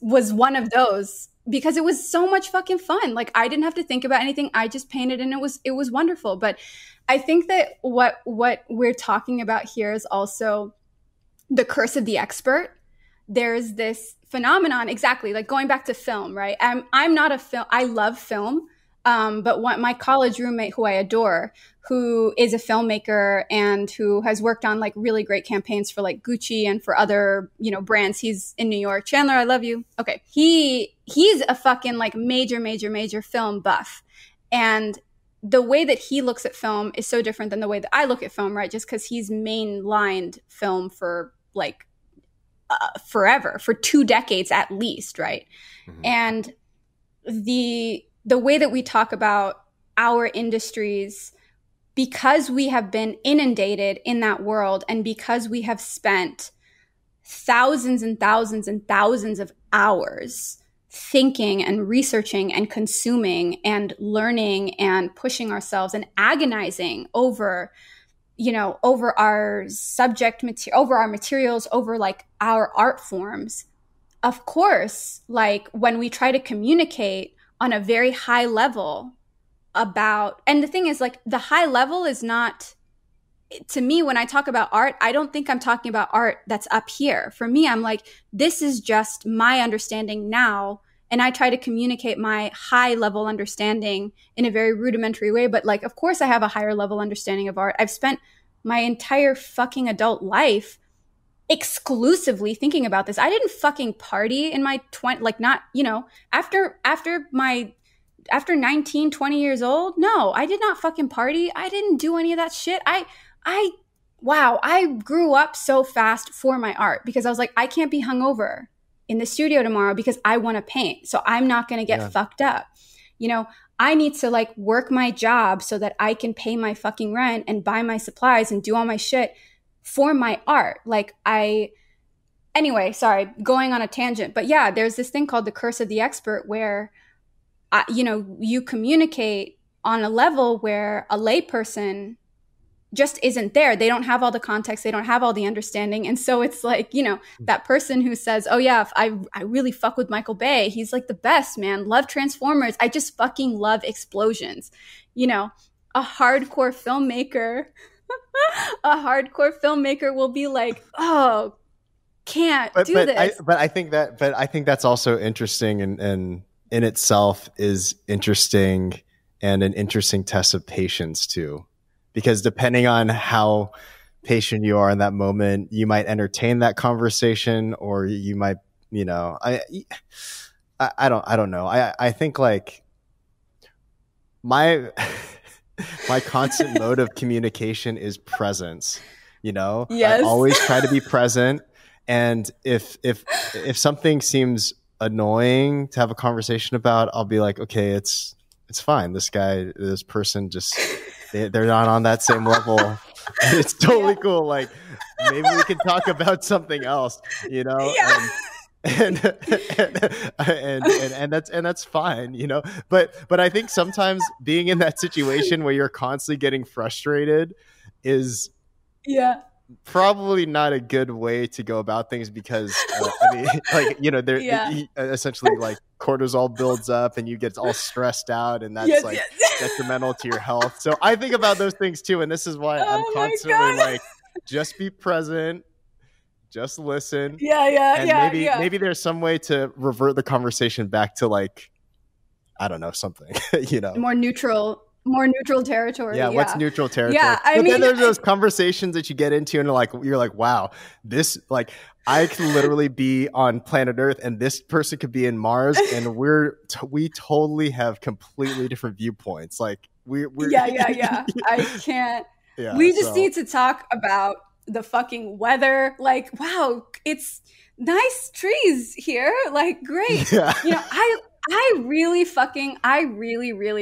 Speaker 2: was one of those, because it was so much fucking fun. Like, I didn't have to think about anything. I just painted and it was wonderful. But I think that what we're talking about here is also the curse of the expert. There's this phenomenon, exactly, like going back to film, right? I'm not a film. I love film. But my college roommate, who I adore, who is a filmmaker and who has worked on like really great campaigns for like Gucci and for other, brands. He's in New York. Chandler, I love you. Okay. He's a fucking like major film buff. And the way that he looks at film is so different than the way that I look at film, right? Just because he's mainlined film for like forever, for 2 decades at least, right? Mm-hmm. And the way that we talk about our industries, because we have been inundated in that world and because we have spent thousands and thousands and thousands of hours thinking and researching and consuming and learning and pushing ourselves and agonizing over our subject material, over our materials, over like our art forms. Of course, like when we try to communicate on a very high level about, and the thing is like the high level is not, to me, when I talk about art, I don't think I'm talking about art that's up here. For me, I'm like, this is just my understanding now. And I try to communicate my high level understanding in a very rudimentary way. But like, of course I have a higher level understanding of art. I've spent my entire fucking adult life exclusively thinking about this. I didn't fucking party in my 20, like not, after 19, 20 years old. No, I did not fucking party. I didn't do any of that shit. I grew up so fast for my art because I was like, I can't be hungover in the studio tomorrow because I want to paint. So I'm not going to get fucked up. I need to like work my job so that I can pay my fucking rent and buy my supplies and do all my shit for my art. Anyway, sorry, going on a tangent. But yeah, there's this thing called the curse of the expert where, you communicate on a level where a layperson just isn't there. They don't have all the context. They don't have all the understanding. And so it's like, that person who says, oh yeah, I really fuck with Michael Bay. He's like the best, man. Love Transformers. I just fucking love explosions. A hardcore filmmaker, will be like, oh, can't do this.
Speaker 1: I think that's also interesting and in itself is interesting and an interesting test of patience too. Because depending on how patient you are in that moment, you might entertain that conversation, or you might, I don't know. I think like my constant mode of communication is presence. Yes. I always try to be present, and if something seems annoying to have a conversation about, I'll be like, okay, it's fine. This person just. They're not on that same level. It's totally cool. Like maybe we can talk about something else, Yeah. And that's fine, But I think sometimes being in that situation where you're constantly getting frustrated is probably not a good way to go about things, because essentially like cortisol builds up and you get all stressed out, and that's detrimental to your health. So I think about those things too, and this is why I'm constantly like, just be present, just listen. Maybe there's some way to revert the conversation back to like, I don't know, something,
Speaker 2: more neutral territory.
Speaker 1: Yeah, what's neutral territory?
Speaker 2: Yeah,
Speaker 1: then there's those conversations that you get into, and you're like, wow, this, like, I can literally be on planet Earth, and this person could be in Mars, and we totally have completely different viewpoints. Like we're
Speaker 2: I can't. Yeah, we just need to talk about the fucking weather. Like, wow, it's nice trees here. Like, great. Yeah. I really,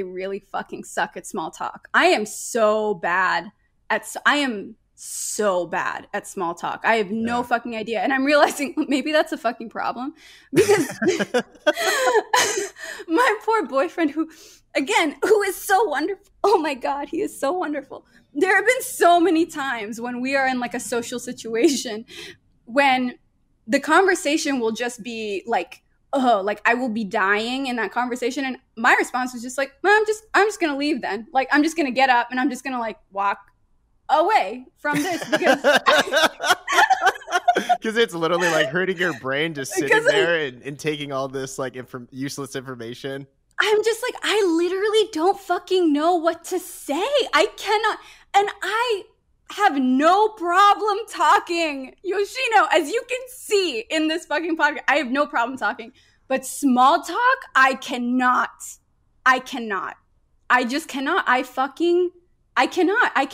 Speaker 2: really fucking suck at small talk. I am so bad at small talk. I have no fucking idea. And I'm realizing maybe that's a fucking problem, because my poor boyfriend, who is so wonderful. Oh my God, he is so wonderful. There have been so many times when we are in like a social situation when the conversation will just be like, like I will be dying in that conversation, and my response was just like, well, I'm just gonna leave then. Like I'm just gonna get up and I'm just gonna like walk away from this, because
Speaker 1: it's literally like hurting your brain just sitting there and taking all this like useless information.
Speaker 2: I'm just like, I literally don't fucking know what to say. I cannot, and I have no problem talking. Yoshino, as you can see in this fucking podcast, I have no problem talking. But small talk, I cannot. I just cannot. I cannot. I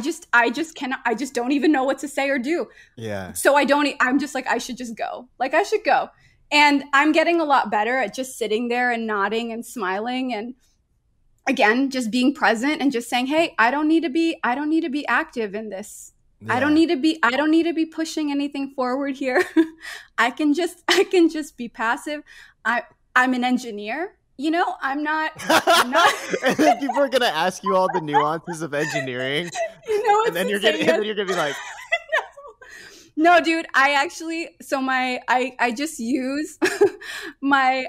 Speaker 2: just cannot. I just don't even know what to say or do.
Speaker 1: Yeah.
Speaker 2: So I'm just like, I should just go. Like, I should go. And I'm getting a lot better at just sitting there and nodding and smiling, and again, just being present and just saying, hey, I don't need to be active in this. Yeah. I don't need to be pushing anything forward here. I can just be passive. I'm an engineer. You know, I'm not.
Speaker 1: And then people are gonna ask you all the nuances of engineering.
Speaker 2: You know,
Speaker 1: and then you're gonna be like,
Speaker 2: no, dude. I actually, I just use my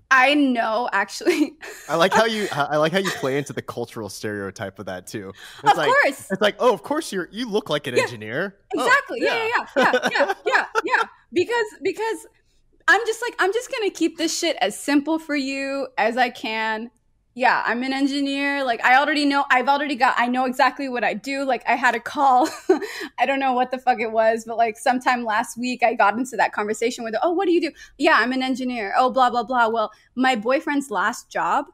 Speaker 2: I know, actually.
Speaker 1: I like how you play into the cultural stereotype of that too.
Speaker 2: Of course,
Speaker 1: it's like, oh, of course you look like an engineer.
Speaker 2: Exactly. Oh, yeah. Because I'm just gonna keep this shit as simple for you as I can. Yeah, I'm an engineer. Like, I know exactly what I do. Like, I had a call. I don't know what the fuck it was, but like sometime last week I got into that conversation with, oh, what do you do? Yeah, I'm an engineer. Oh, blah, blah, blah. Well, my boyfriend's last job,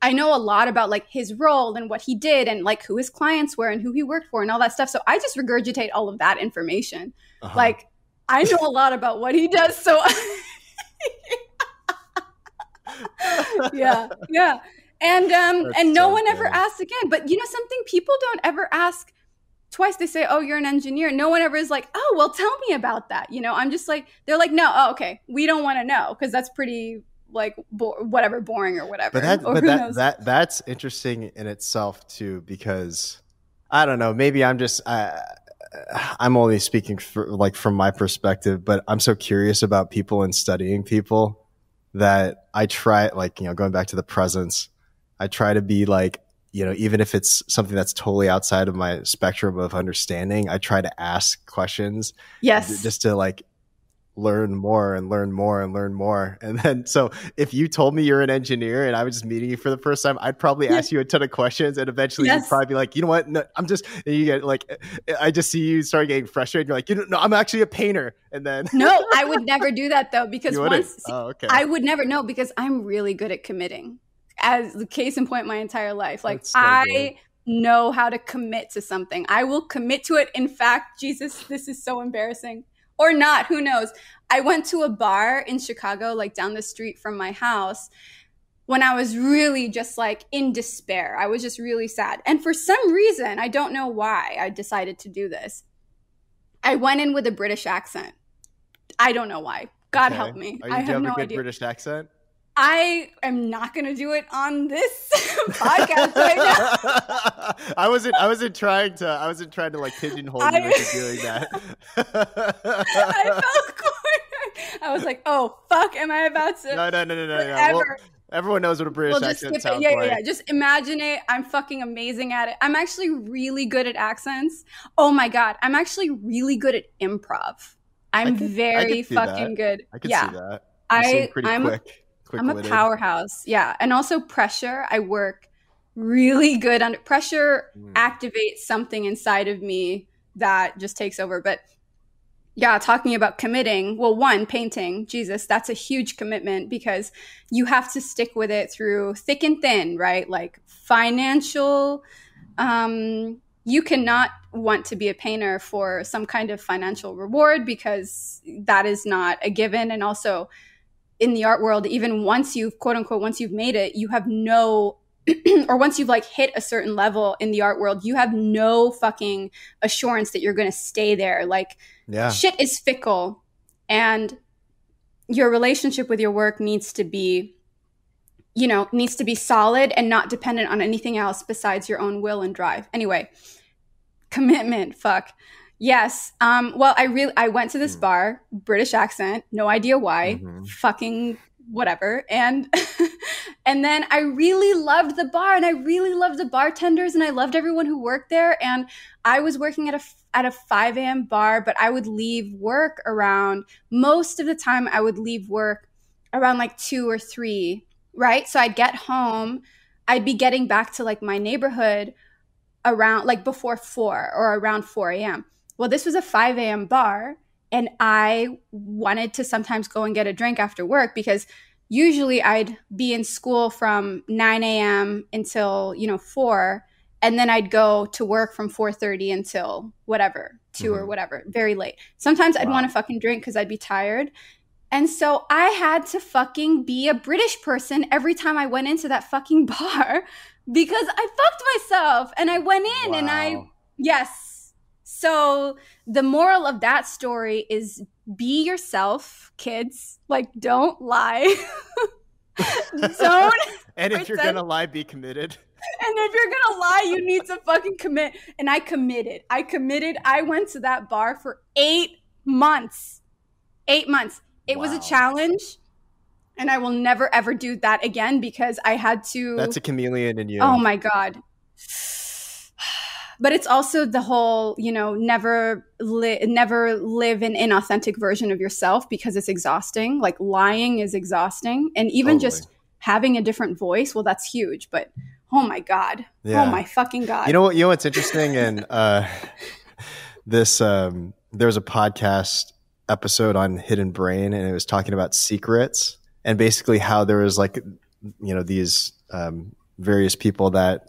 Speaker 2: I know a lot about like his role and what he did and like who his clients were and who he worked for and all that stuff. So I just regurgitate all of that information. Uh-huh. Like, I know a lot about what he does. So yeah. And no one ever asks again. But you know something? People don't ever ask twice. They say, oh, you're an engineer. No one ever is like, oh, well, tell me about that. You know, I'm just like, they're like, no, oh, okay. We don't want to know because that's pretty like boring or whatever.
Speaker 1: That's interesting in itself too, because I don't know, maybe I'm only speaking from my perspective, but I'm so curious about people and studying people that I try, like, you know, going back to the presence, I try to be like, you know, even if it's something that's totally outside of my spectrum of understanding, I try to ask questions.
Speaker 2: Yes.
Speaker 1: Just to like learn more. And then, so if you told me you're an engineer and I was just meeting you for the first time, I'd probably ask you a ton of questions, and eventually you'd probably be like, you know what? No, and you get like, I just see you start getting frustrated. You're like, no, I'm actually a painter. And then
Speaker 2: no, I would never do that though, because
Speaker 1: okay.
Speaker 2: I would never know, because I'm really good at committing, as the case in point my entire life. Like, so I know how to commit to something. I will commit to it. In fact, Jesus, this is so embarrassing. Or not, who knows? I went to a bar in Chicago, like down the street from my house, when I was really just like in despair. I was just really sad. And for some reason, I don't know why I decided to do this, I went in with a British accent. I don't know why. God help me.
Speaker 1: I have no idea. British accent?
Speaker 2: I am not going to do it on this podcast right now.
Speaker 1: I wasn't trying to like pigeonhole you into doing that.
Speaker 2: I felt cornered. I was like, oh fuck, am I about to?
Speaker 1: No. Well, everyone knows what a British accent sounds like.
Speaker 2: Yeah. Just imagine it. I'm fucking amazing at it. I'm actually really good at accents. Oh my God. I'm actually really good at improv. I'm very fucking good.
Speaker 1: I can see that. You seem pretty quick.
Speaker 2: I'm a powerhouse. Yeah. And also pressure. I work really good under pressure. Activates something inside of me that just takes over. But yeah, talking about committing. Well, one, painting. Jesus, that's a huge commitment, because you have to stick with it through thick and thin, right? Like financial. You cannot want to be a painter for some kind of financial reward, because that is not a given. And also, in the art world, even once you've quote unquote, once you've made it, you have no, or once you've like hit a certain level in the art world, you have no fucking assurance that you're going to stay there. Like, shit is fickle, and your relationship with your work needs to be solid and not dependent on anything else besides your own will and drive. Anyway, commitment, fuck. Yes. Well, I went to this bar, British accent, no idea why, fucking whatever. And, and then I really loved the bar, and I really loved the bartenders, and I loved everyone who worked there. And I was working at a 5 a.m. bar, but I would leave work most of the time I would leave work around like 2 or 3, right? So I'd get home, I'd be getting back to like my neighborhood around like before 4 or around 4 a.m. Well, this was a 5 a.m. bar, and I wanted to sometimes go and get a drink after work because usually I'd be in school from 9 a.m. until, 4, and then I'd go to work from 4:30 until whatever, 2 or whatever, very late. Sometimes I'd want to fucking drink because I'd be tired. And so I had to fucking be a British person every time I went into that fucking bar because I fucked myself and I went in and yes. So the moral of that story is be yourself, kids. Like, don't lie. Don't.
Speaker 1: And if you're going to lie, be committed.
Speaker 2: And if you're going to lie, you need to fucking commit. And I committed. I went to that bar for 8 months. 8 months. It was a challenge. And I will never, ever do that again because I had to.
Speaker 1: That's a chameleon in you.
Speaker 2: Oh, my God. But it's also the whole, never live an inauthentic version of yourself because it's exhausting. Like lying is exhausting. And even just having a different voice, well, that's huge. But oh my God. Yeah. Oh my fucking God.
Speaker 1: You know what's interesting? And there was a podcast episode on Hidden Brain, and it was talking about secrets and basically how there was like, these various people that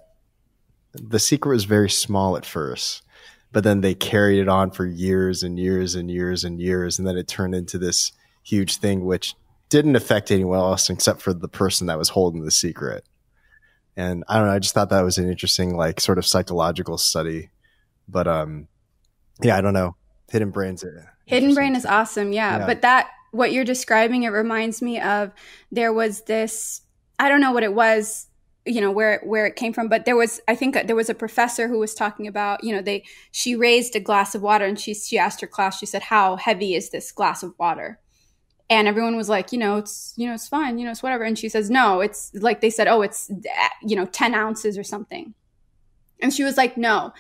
Speaker 1: the secret was very small at first, but then they carried it on for years and years and years and years. And then it turned into this huge thing, which didn't affect anyone else except for the person that was holding the secret. And I don't know, I just thought that was an interesting, like, sort of psychological study. But yeah, I don't know. Hidden Brain
Speaker 2: is awesome. Yeah. But what you're describing, it reminds me of, there was this, I don't know what it was, where it came from, but I think there was a professor who was talking about, she raised a glass of water and she asked her class, she said, how heavy is this glass of water? And everyone was like, it's fine, it's whatever. And she says, no, it's like, they said, oh, it's, 10 ounces or something. And she was like, no,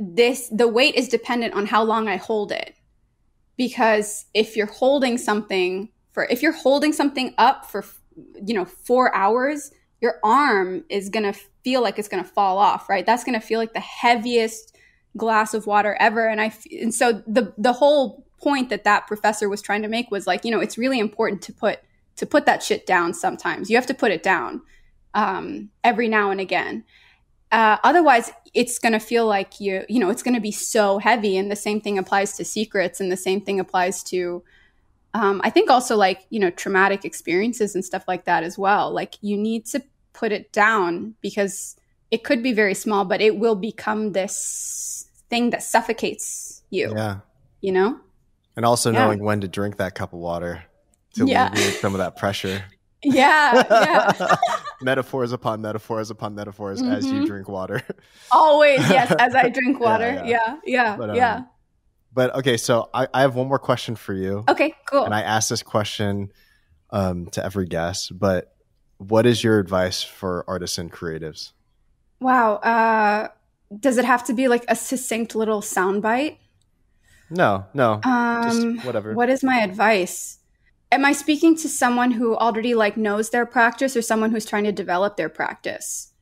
Speaker 2: the weight is dependent on how long I hold it. Because if you're holding something up for, 4 hours, your arm is going to feel like it's going to fall off, right? That's going to feel like the heaviest glass of water ever. And so the whole point that professor was trying to make was like, it's really important to put that shit down sometimes. You have to put it down every now and again. Otherwise, it's going to feel like it's going to be so heavy. And the same thing applies to secrets, and the same thing applies to I think also like, traumatic experiences and stuff like that as well. Like you need to put it down because it could be very small, but it will become this thing that suffocates you.
Speaker 1: Yeah. And also knowing when to drink that cup of water to alleviate some of that pressure.
Speaker 2: Yeah.
Speaker 1: Metaphors upon metaphors upon metaphors as you drink water.
Speaker 2: Always, yes, as I drink water. Yeah.
Speaker 1: But okay, so I have one more question for you.
Speaker 2: Okay, cool.
Speaker 1: And I ask this question to every guest, but what is your advice for artists and creatives?
Speaker 2: Wow. Does it have to be like a succinct little soundbite?
Speaker 1: No. Just whatever.
Speaker 2: What is my advice? Am I speaking to someone who already like knows their practice or someone who's trying to develop their practice?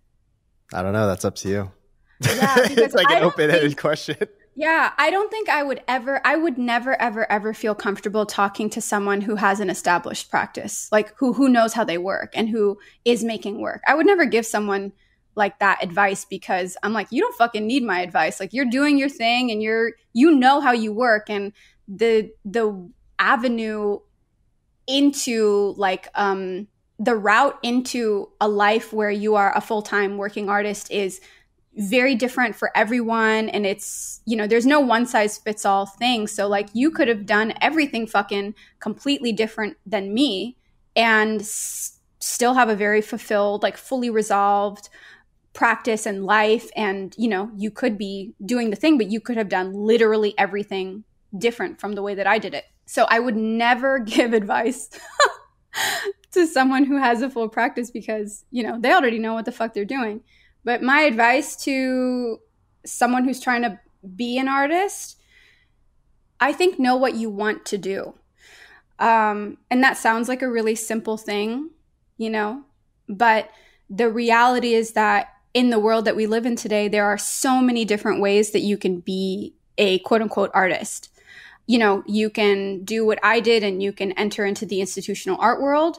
Speaker 1: I don't know. That's up to you.
Speaker 2: Yeah,
Speaker 1: it's like an open-ended question.
Speaker 2: Yeah, I don't think I would never, ever, ever feel comfortable talking to someone who has an established practice, like who knows how they work and who is making work. I would never give someone like that advice because I'm like, you don't fucking need my advice. Like you're doing your thing and you know how you work, and the avenue into like the route into a life where you are a full-time working artist is very different for everyone. And it's, there's no one size fits all thing. So like you could have done everything fucking completely different than me and still have a very fulfilled, like fully resolved practice and life. And, you could be doing the thing, but you could have done literally everything different from the way that I did it. So I would never give advice to someone who has a full practice because, they already know what the fuck they're doing. But my advice to someone who's trying to be an artist, I think know what you want to do. And that sounds like a really simple thing, you know, but the reality is that in the world that we live in today, there are so many different ways that you can be a quote unquote artist. You know, you can do what I did and you can enter into the institutional art world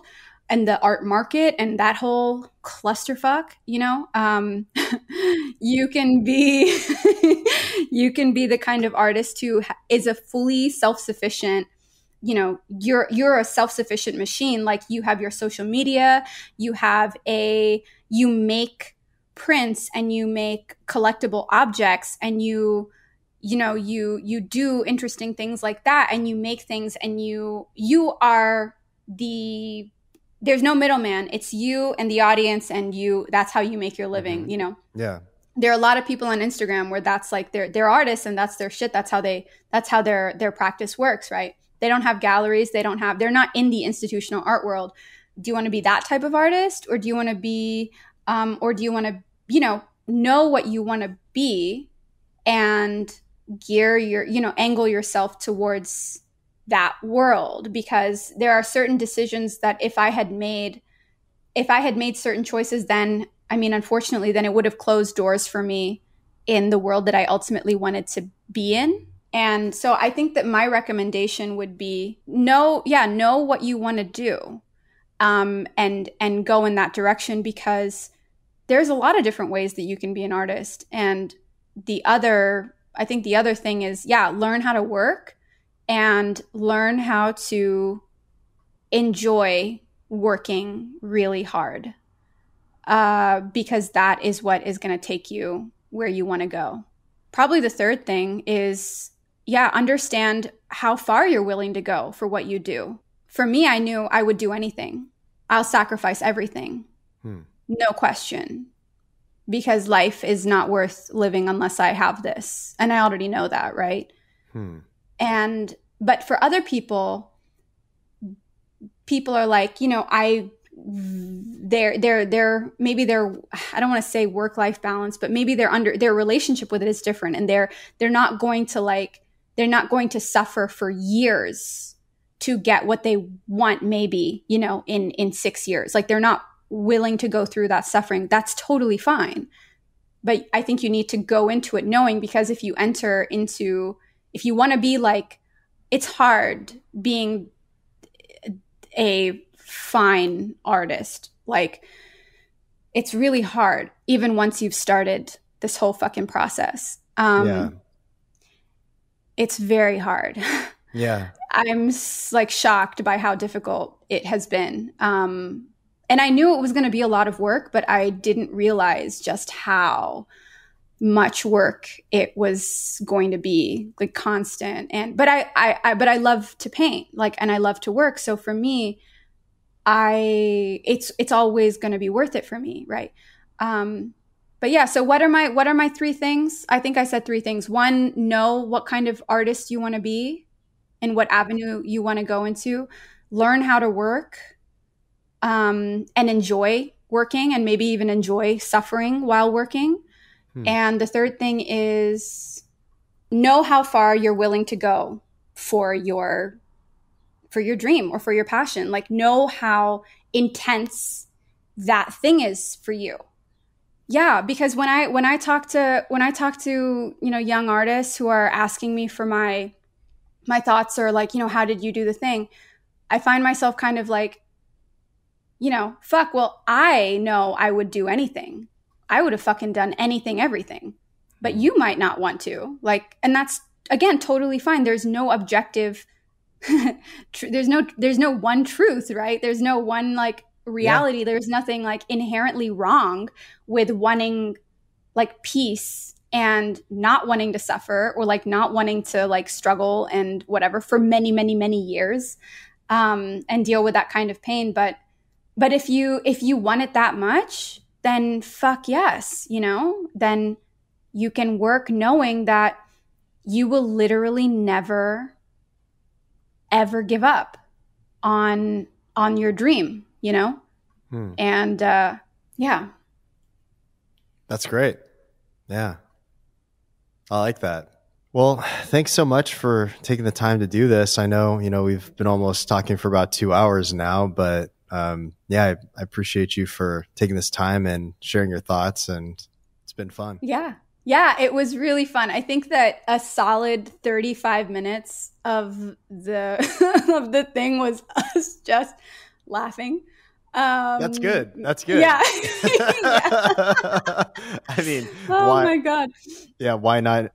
Speaker 2: and the art market and that whole clusterfuck, you know. You can be you can be the kind of artist who is a fully self-sufficient, you know, you're a self-sufficient machine. Like you have your social media, you make prints and you make collectible objects and you do interesting things like that, and you make things, and you are there's no middleman. It's you and the audience, and that's how you make your living. Mm-hmm. You know.
Speaker 1: Yeah.
Speaker 2: There are a lot of people on Instagram where that's like they're artists and that's their shit. That's how their practice works, right? They don't have galleries. They're not in the institutional art world. Do you want to be that type of artist, or do you want to be, know what you want to be and gear angle yourself towards that world? Because there are certain decisions that if I had made certain choices, then, I mean, unfortunately, then it would have closed doors for me in the world that I ultimately wanted to be in. And so I think that my recommendation would be know what you want to do, and go in that direction, because there's a lot of different ways that you can be an artist. And I think the other thing is, learn how to work and learn how to enjoy working really hard, because that is what is going to take you where you want to go. Probably the third thing is, understand how far you're willing to go for what you do. For me, I knew I would do anything. I'll sacrifice everything. No question. Because life is not worth living unless I have this. And I already know that, right? But for other people are like, maybe their, I don't want to say work-life balance, but maybe their relationship with it is different. And they're not going to suffer for years to get what they want, maybe, in 6 years. Like, they're not willing to go through that suffering. That's totally fine. But I think you need to go into it knowing, because if you want to be like, it's hard being a fine artist. Like, it's really hard, even once you've started this whole fucking process. It's very hard.
Speaker 1: Yeah.
Speaker 2: I'm like shocked by how difficult it has been. And I knew it was going to be a lot of work, but I didn't realize just how much work it was going to be, like, constant. But I love to paint, like, and I love to work. So for me, it's always going to be worth it for me. Right. But yeah, so what are my 3 things? I think I said 3 things. 1, know what kind of artist you want to be and what avenue you want to go into. Learn how to work, and enjoy working, and maybe even enjoy suffering while working. And the third thing is, know how far you're willing to go for your dream or for your passion. Like, know how intense that thing is for you. Yeah, because when I talk to young artists who are asking me for my thoughts, or like, how did you do the thing? I find myself kind of like, fuck, well, I know I would do anything. I would have fucking done anything, everything. But you might not want to. Like, and that's, again, totally fine. There's no objective there's no one truth, right? There's no one, like, reality. Yeah. There's nothing, like, inherently wrong with wanting, like, peace and not wanting to suffer, or, like, not wanting to, like, struggle and whatever for many, many, many years, and deal with that kind of pain. But if you want it that much, then fuck yes, then you can work knowing that you will literally never, ever give up on your dream, And yeah.
Speaker 1: That's great. Yeah. I like that. Well, thanks so much for taking the time to do this. I know, we've been almost talking for about 2 hours now, but I appreciate you for taking this time and sharing your thoughts, and it's been fun.
Speaker 2: Yeah. Yeah, it was really fun. I think that a solid 35 minutes of the of the thing was us just laughing.
Speaker 1: That's good. That's good.
Speaker 2: Yeah.
Speaker 1: I mean,
Speaker 2: oh my God.
Speaker 1: Yeah, why not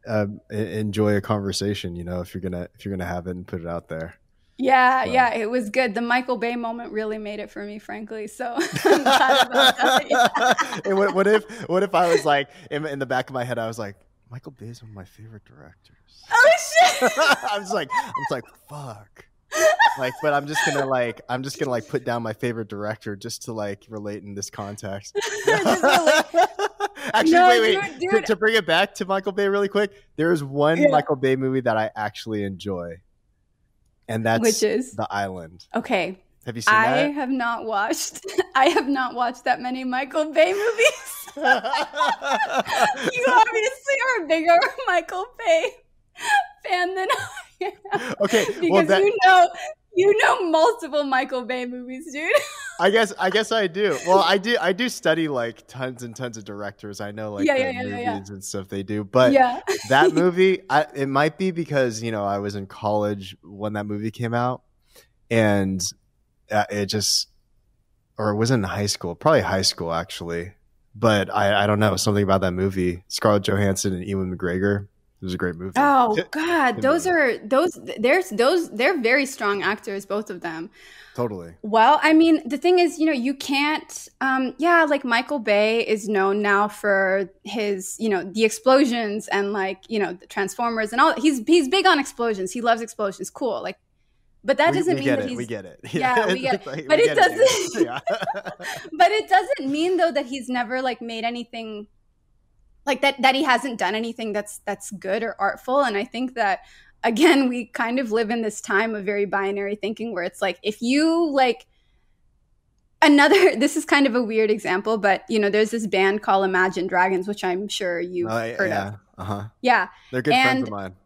Speaker 1: enjoy a conversation? If you're gonna have it and put it out there.
Speaker 2: Yeah, yeah, it was good. The Michael Bay moment really made it for me, frankly. So I'm glad about that. Yeah.
Speaker 1: And what if I was like in the back of my head, I was like, Michael Bay is one of my favorite directors.
Speaker 2: Oh shit!
Speaker 1: I'm just like, fuck. But I'm just gonna put down my favorite director just to relate in this context. Actually,
Speaker 2: no,
Speaker 1: wait.
Speaker 2: Dude.
Speaker 1: To bring it back to Michael Bay really quick, there is one Michael Bay movie that I actually enjoy. And that's
Speaker 2: Which is
Speaker 1: The Island.
Speaker 2: Okay.
Speaker 1: Have you seen that?
Speaker 2: I have not watched that many Michael Bay movies. You obviously are a bigger Michael Bay fan than I am.
Speaker 1: Okay.
Speaker 2: Because you know multiple Michael Bay movies, dude.
Speaker 1: I guess I do. Well, I do study tons and tons of directors. I know movies and stuff they do. But that movie, it might be because, I was in college when that movie came out, and it was in high school, probably high school actually. But I don't know, something about that movie. Scarlett Johansson and Ewan McGregor. It was a great movie.
Speaker 2: Oh God, they're very strong actors, both of them.
Speaker 1: Totally.
Speaker 2: Well, I mean, the thing is, you can't, Michael Bay is known now for his, the explosions and the Transformers and all. He's big on explosions. He loves explosions. Cool. But that doesn't mean that he's.
Speaker 1: We get it.
Speaker 2: Yeah, we get it. But it doesn't. But it doesn't mean though that he's never made anything. That he hasn't done anything that's good or artful. And I think that, again, we kind of live in this time of very binary thinking where it's if you this is kind of a weird example, but there's this band called Imagine Dragons, which I'm sure you've heard of.
Speaker 1: Uh-huh.
Speaker 2: Yeah.
Speaker 1: They're good friends of mine.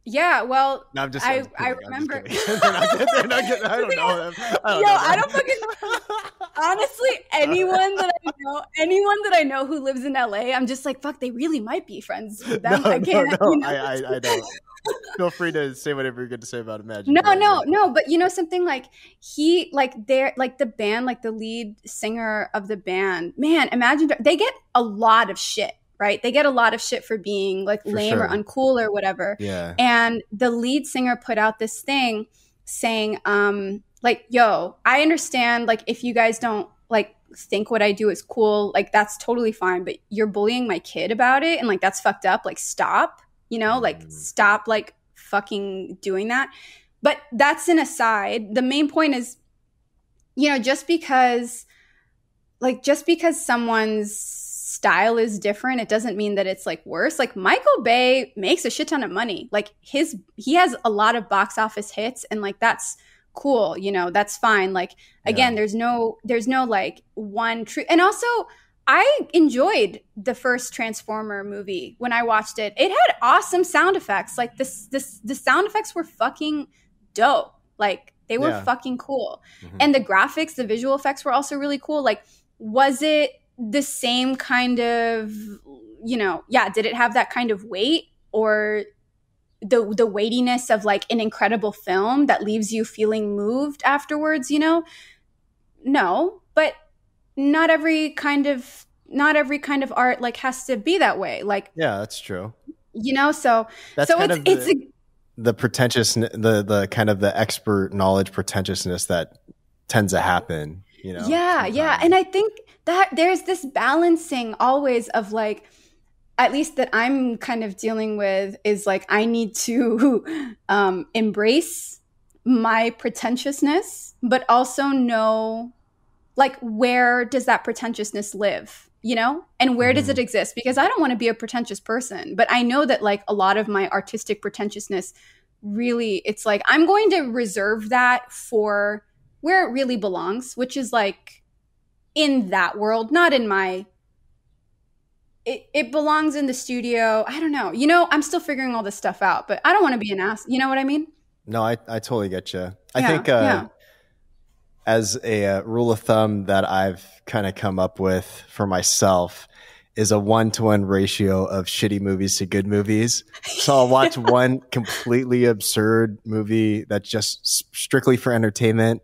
Speaker 2: Yeah, well,
Speaker 1: no, I'm just
Speaker 2: I remember.
Speaker 1: They're not kidding. I don't know them.
Speaker 2: I don't fucking. Honestly, anyone that I know who lives in LA, I'm just fuck, they really might be friends with them.
Speaker 1: I don't. Feel free to say whatever you're going to say about Imagine.
Speaker 2: No, but something the band, the lead singer of the band, man, Imagine, they get a lot of shit. Right? They get a lot of shit for being lame or uncool or whatever.
Speaker 1: Yeah.
Speaker 2: And the lead singer put out this thing saying, yo, I understand, if you guys don't think what I do is cool, that's totally fine, but you're bullying my kid about it. And that's fucked up. Stop, stop fucking doing that. But that's an aside. The main point is, just because someone's style is different, it doesn't mean that it's worse. Michael Bay makes a shit ton of money. He has a lot of box office hits, and that's cool. That's fine. Again, there's no one true. And also, I enjoyed the first Transformer movie when I watched it. It had awesome sound effects. The sound effects were fucking dope. They were fucking cool. Mm-hmm. And the graphics, the visual effects were also really cool. Was it the same kind of, did it have that kind of weight or the weightiness of an incredible film that leaves you feeling moved afterwards, No, but not every kind of art has to be that way.
Speaker 1: Yeah, that's true.
Speaker 2: So
Speaker 1: that's
Speaker 2: so it's
Speaker 1: the pretentious, the kind of the expert knowledge pretentiousness that tends to happen,
Speaker 2: Yeah,
Speaker 1: sometimes.
Speaker 2: yeah. And I think that there's this balancing always of at least that I'm kind of dealing with is I need to embrace my pretentiousness, but also know where does that pretentiousness live, and where does it exist? Because I don't want to be a pretentious person, but I know that a lot of my artistic pretentiousness really, it's I'm going to reserve that for where it really belongs, which is in that world, not in my it belongs in the studio. I don't know. You know, I'm still figuring all this stuff out, but I don't want to be an ass. You know what I mean?
Speaker 1: No, I totally get you. I
Speaker 2: Yeah,
Speaker 1: think
Speaker 2: yeah.
Speaker 1: as a rule of thumb that I've kind of come up with for myself is a 1-to-1 ratio of shitty movies to good movies. So I'll watch one completely absurd movie that's just strictly for entertainment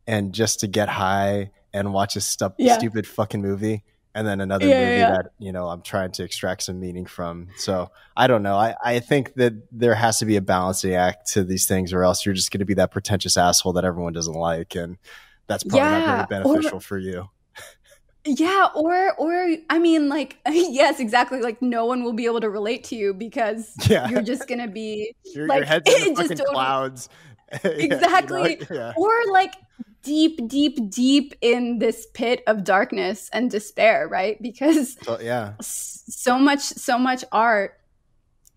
Speaker 1: and just to get high and watch a stupid fucking movie. And then another movie that, you know, I'm trying to extract some meaning from. So I don't know. I think that there has to be a balancing act to these things, or else you're just going to be that pretentious asshole that everyone doesn't like. And that's probably not very beneficial for you.
Speaker 2: Yeah. Or I mean, like, yes, exactly. Like no one will be able to relate to you because you're just going to be like,
Speaker 1: your head's in the fucking clouds.
Speaker 2: Exactly.
Speaker 1: You know?
Speaker 2: Or like deep in this pit of darkness and despair, right? Because so much art,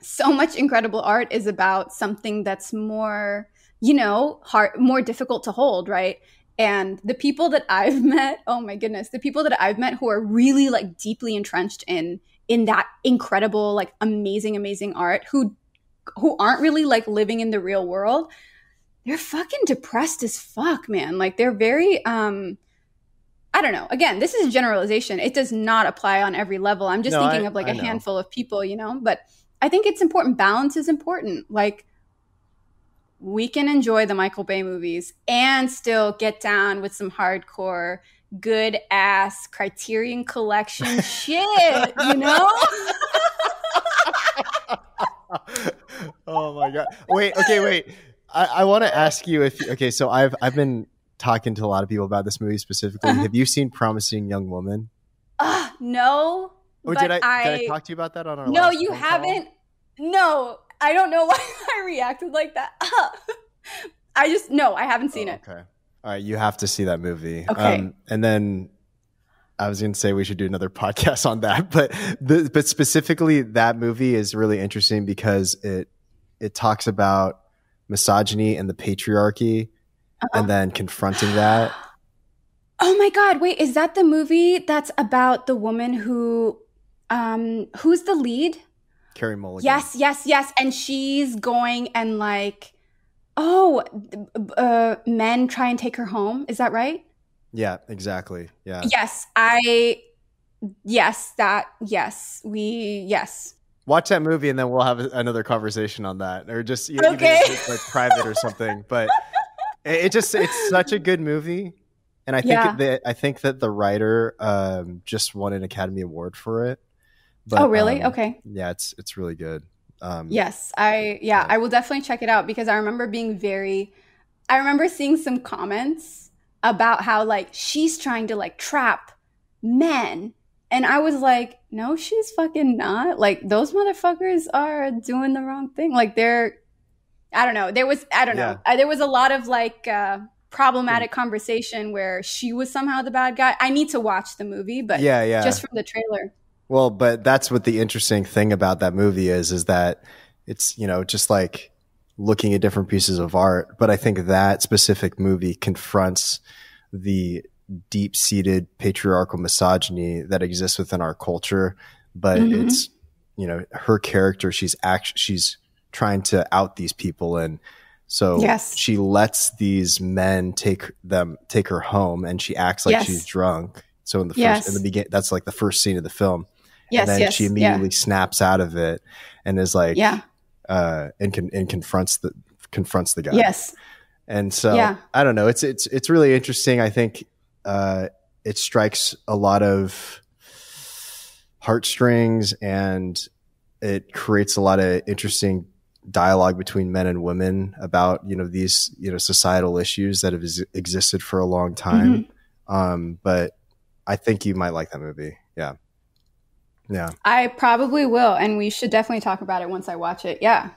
Speaker 2: so much incredible art is about something that's more, you know, more difficult to hold, right? And the people that I've met, oh my goodness, the people that I've met who are really like deeply entrenched in that incredible, like amazing art, who aren't really like living in the real world, they're fucking depressed as fuck, man. Like they're very, I don't know. Again, this is a generalization. It does not apply on every level. I'm just thinking of like a handful of people, you know, but I think it's important. Balance is important. Like we can enjoy the Michael Bay movies and still get down with some hardcore, good ass Criterion Collection shit, you know?
Speaker 1: Oh my God. Wait. I want to ask you so I've been talking to a lot of people about this movie specifically. Have you seen Promising Young Woman?
Speaker 2: No.
Speaker 1: Or did I talk to you about that on our
Speaker 2: No, you haven't. Call? No, I don't know why I reacted like that. I haven't seen it.
Speaker 1: Okay. All right. You have to see that movie.
Speaker 2: Okay.
Speaker 1: And then I was going to say we should do another podcast on that, but specifically that movie is really interesting because it talks about misogyny and the patriarchy and then confronting that.
Speaker 2: Oh my God. Wait, is that the movie that's about the woman who's the lead?
Speaker 1: Carey Mulligan.
Speaker 2: Yes. And she's going and like, men try and take her home. Is that right?
Speaker 1: Yeah, exactly. Yeah.
Speaker 2: Yes.
Speaker 1: Watch that movie and then we'll have another conversation on that, or just even if it's like private or something. But it's such a good movie, and I think that the writer just won an Academy Award for it. But,
Speaker 2: oh, really? Okay.
Speaker 1: Yeah, it's really good.
Speaker 2: Yes, I will definitely check it out because I remember seeing some comments about how like she's trying to like trap men. And I was like, no, she's fucking not. Like, those motherfuckers are doing the wrong thing. Like, I don't know. There was a lot of like problematic conversation where she was somehow the bad guy. I need to watch the movie, but just from the trailer.
Speaker 1: Well, but that's what the interesting thing about that movie is that it's, you know, just like looking at different pieces of art. But I think that specific movie confronts the deep-seated patriarchal misogyny that exists within our culture, but it's, you know, her character, she's trying to out these people, and so she lets these men take her home, and she acts like she's drunk. So in the beginning, that's like the first scene of the film, and then she immediately snaps out of it and is like and confronts the guy. And so I don't know, it's really interesting. I think it strikes a lot of heartstrings, and it creates a lot of interesting dialogue between men and women about, you know, these, you know, societal issues that have existed for a long time. But I think you might like that movie. Yeah. I
Speaker 2: probably will, and we should definitely talk about it once I watch it. Yeah.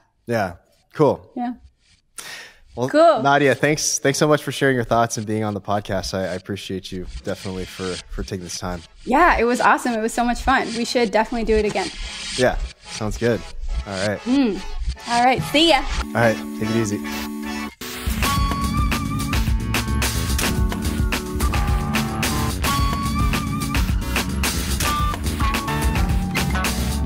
Speaker 1: Cool.
Speaker 2: Yeah.
Speaker 1: Well, cool. Nadia, thanks so much for sharing your thoughts and being on the podcast. I appreciate you definitely for taking this time.
Speaker 2: Yeah, it was awesome. It was so much fun. We should definitely do it again.
Speaker 1: Yeah, sounds good. All right.
Speaker 2: All right. See ya.
Speaker 1: All right. Take it easy.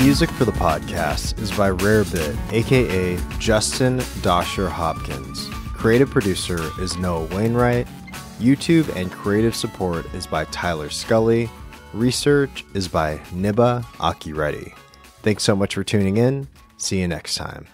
Speaker 1: music for the podcast is by Rarebit, aka Justin Dosher Hopkins. Creative producer is Noah Wainwright. YouTube and creative support is by Tyler Scully. Research is by Niba Akireddy. Thanks so much for tuning in. See you next time.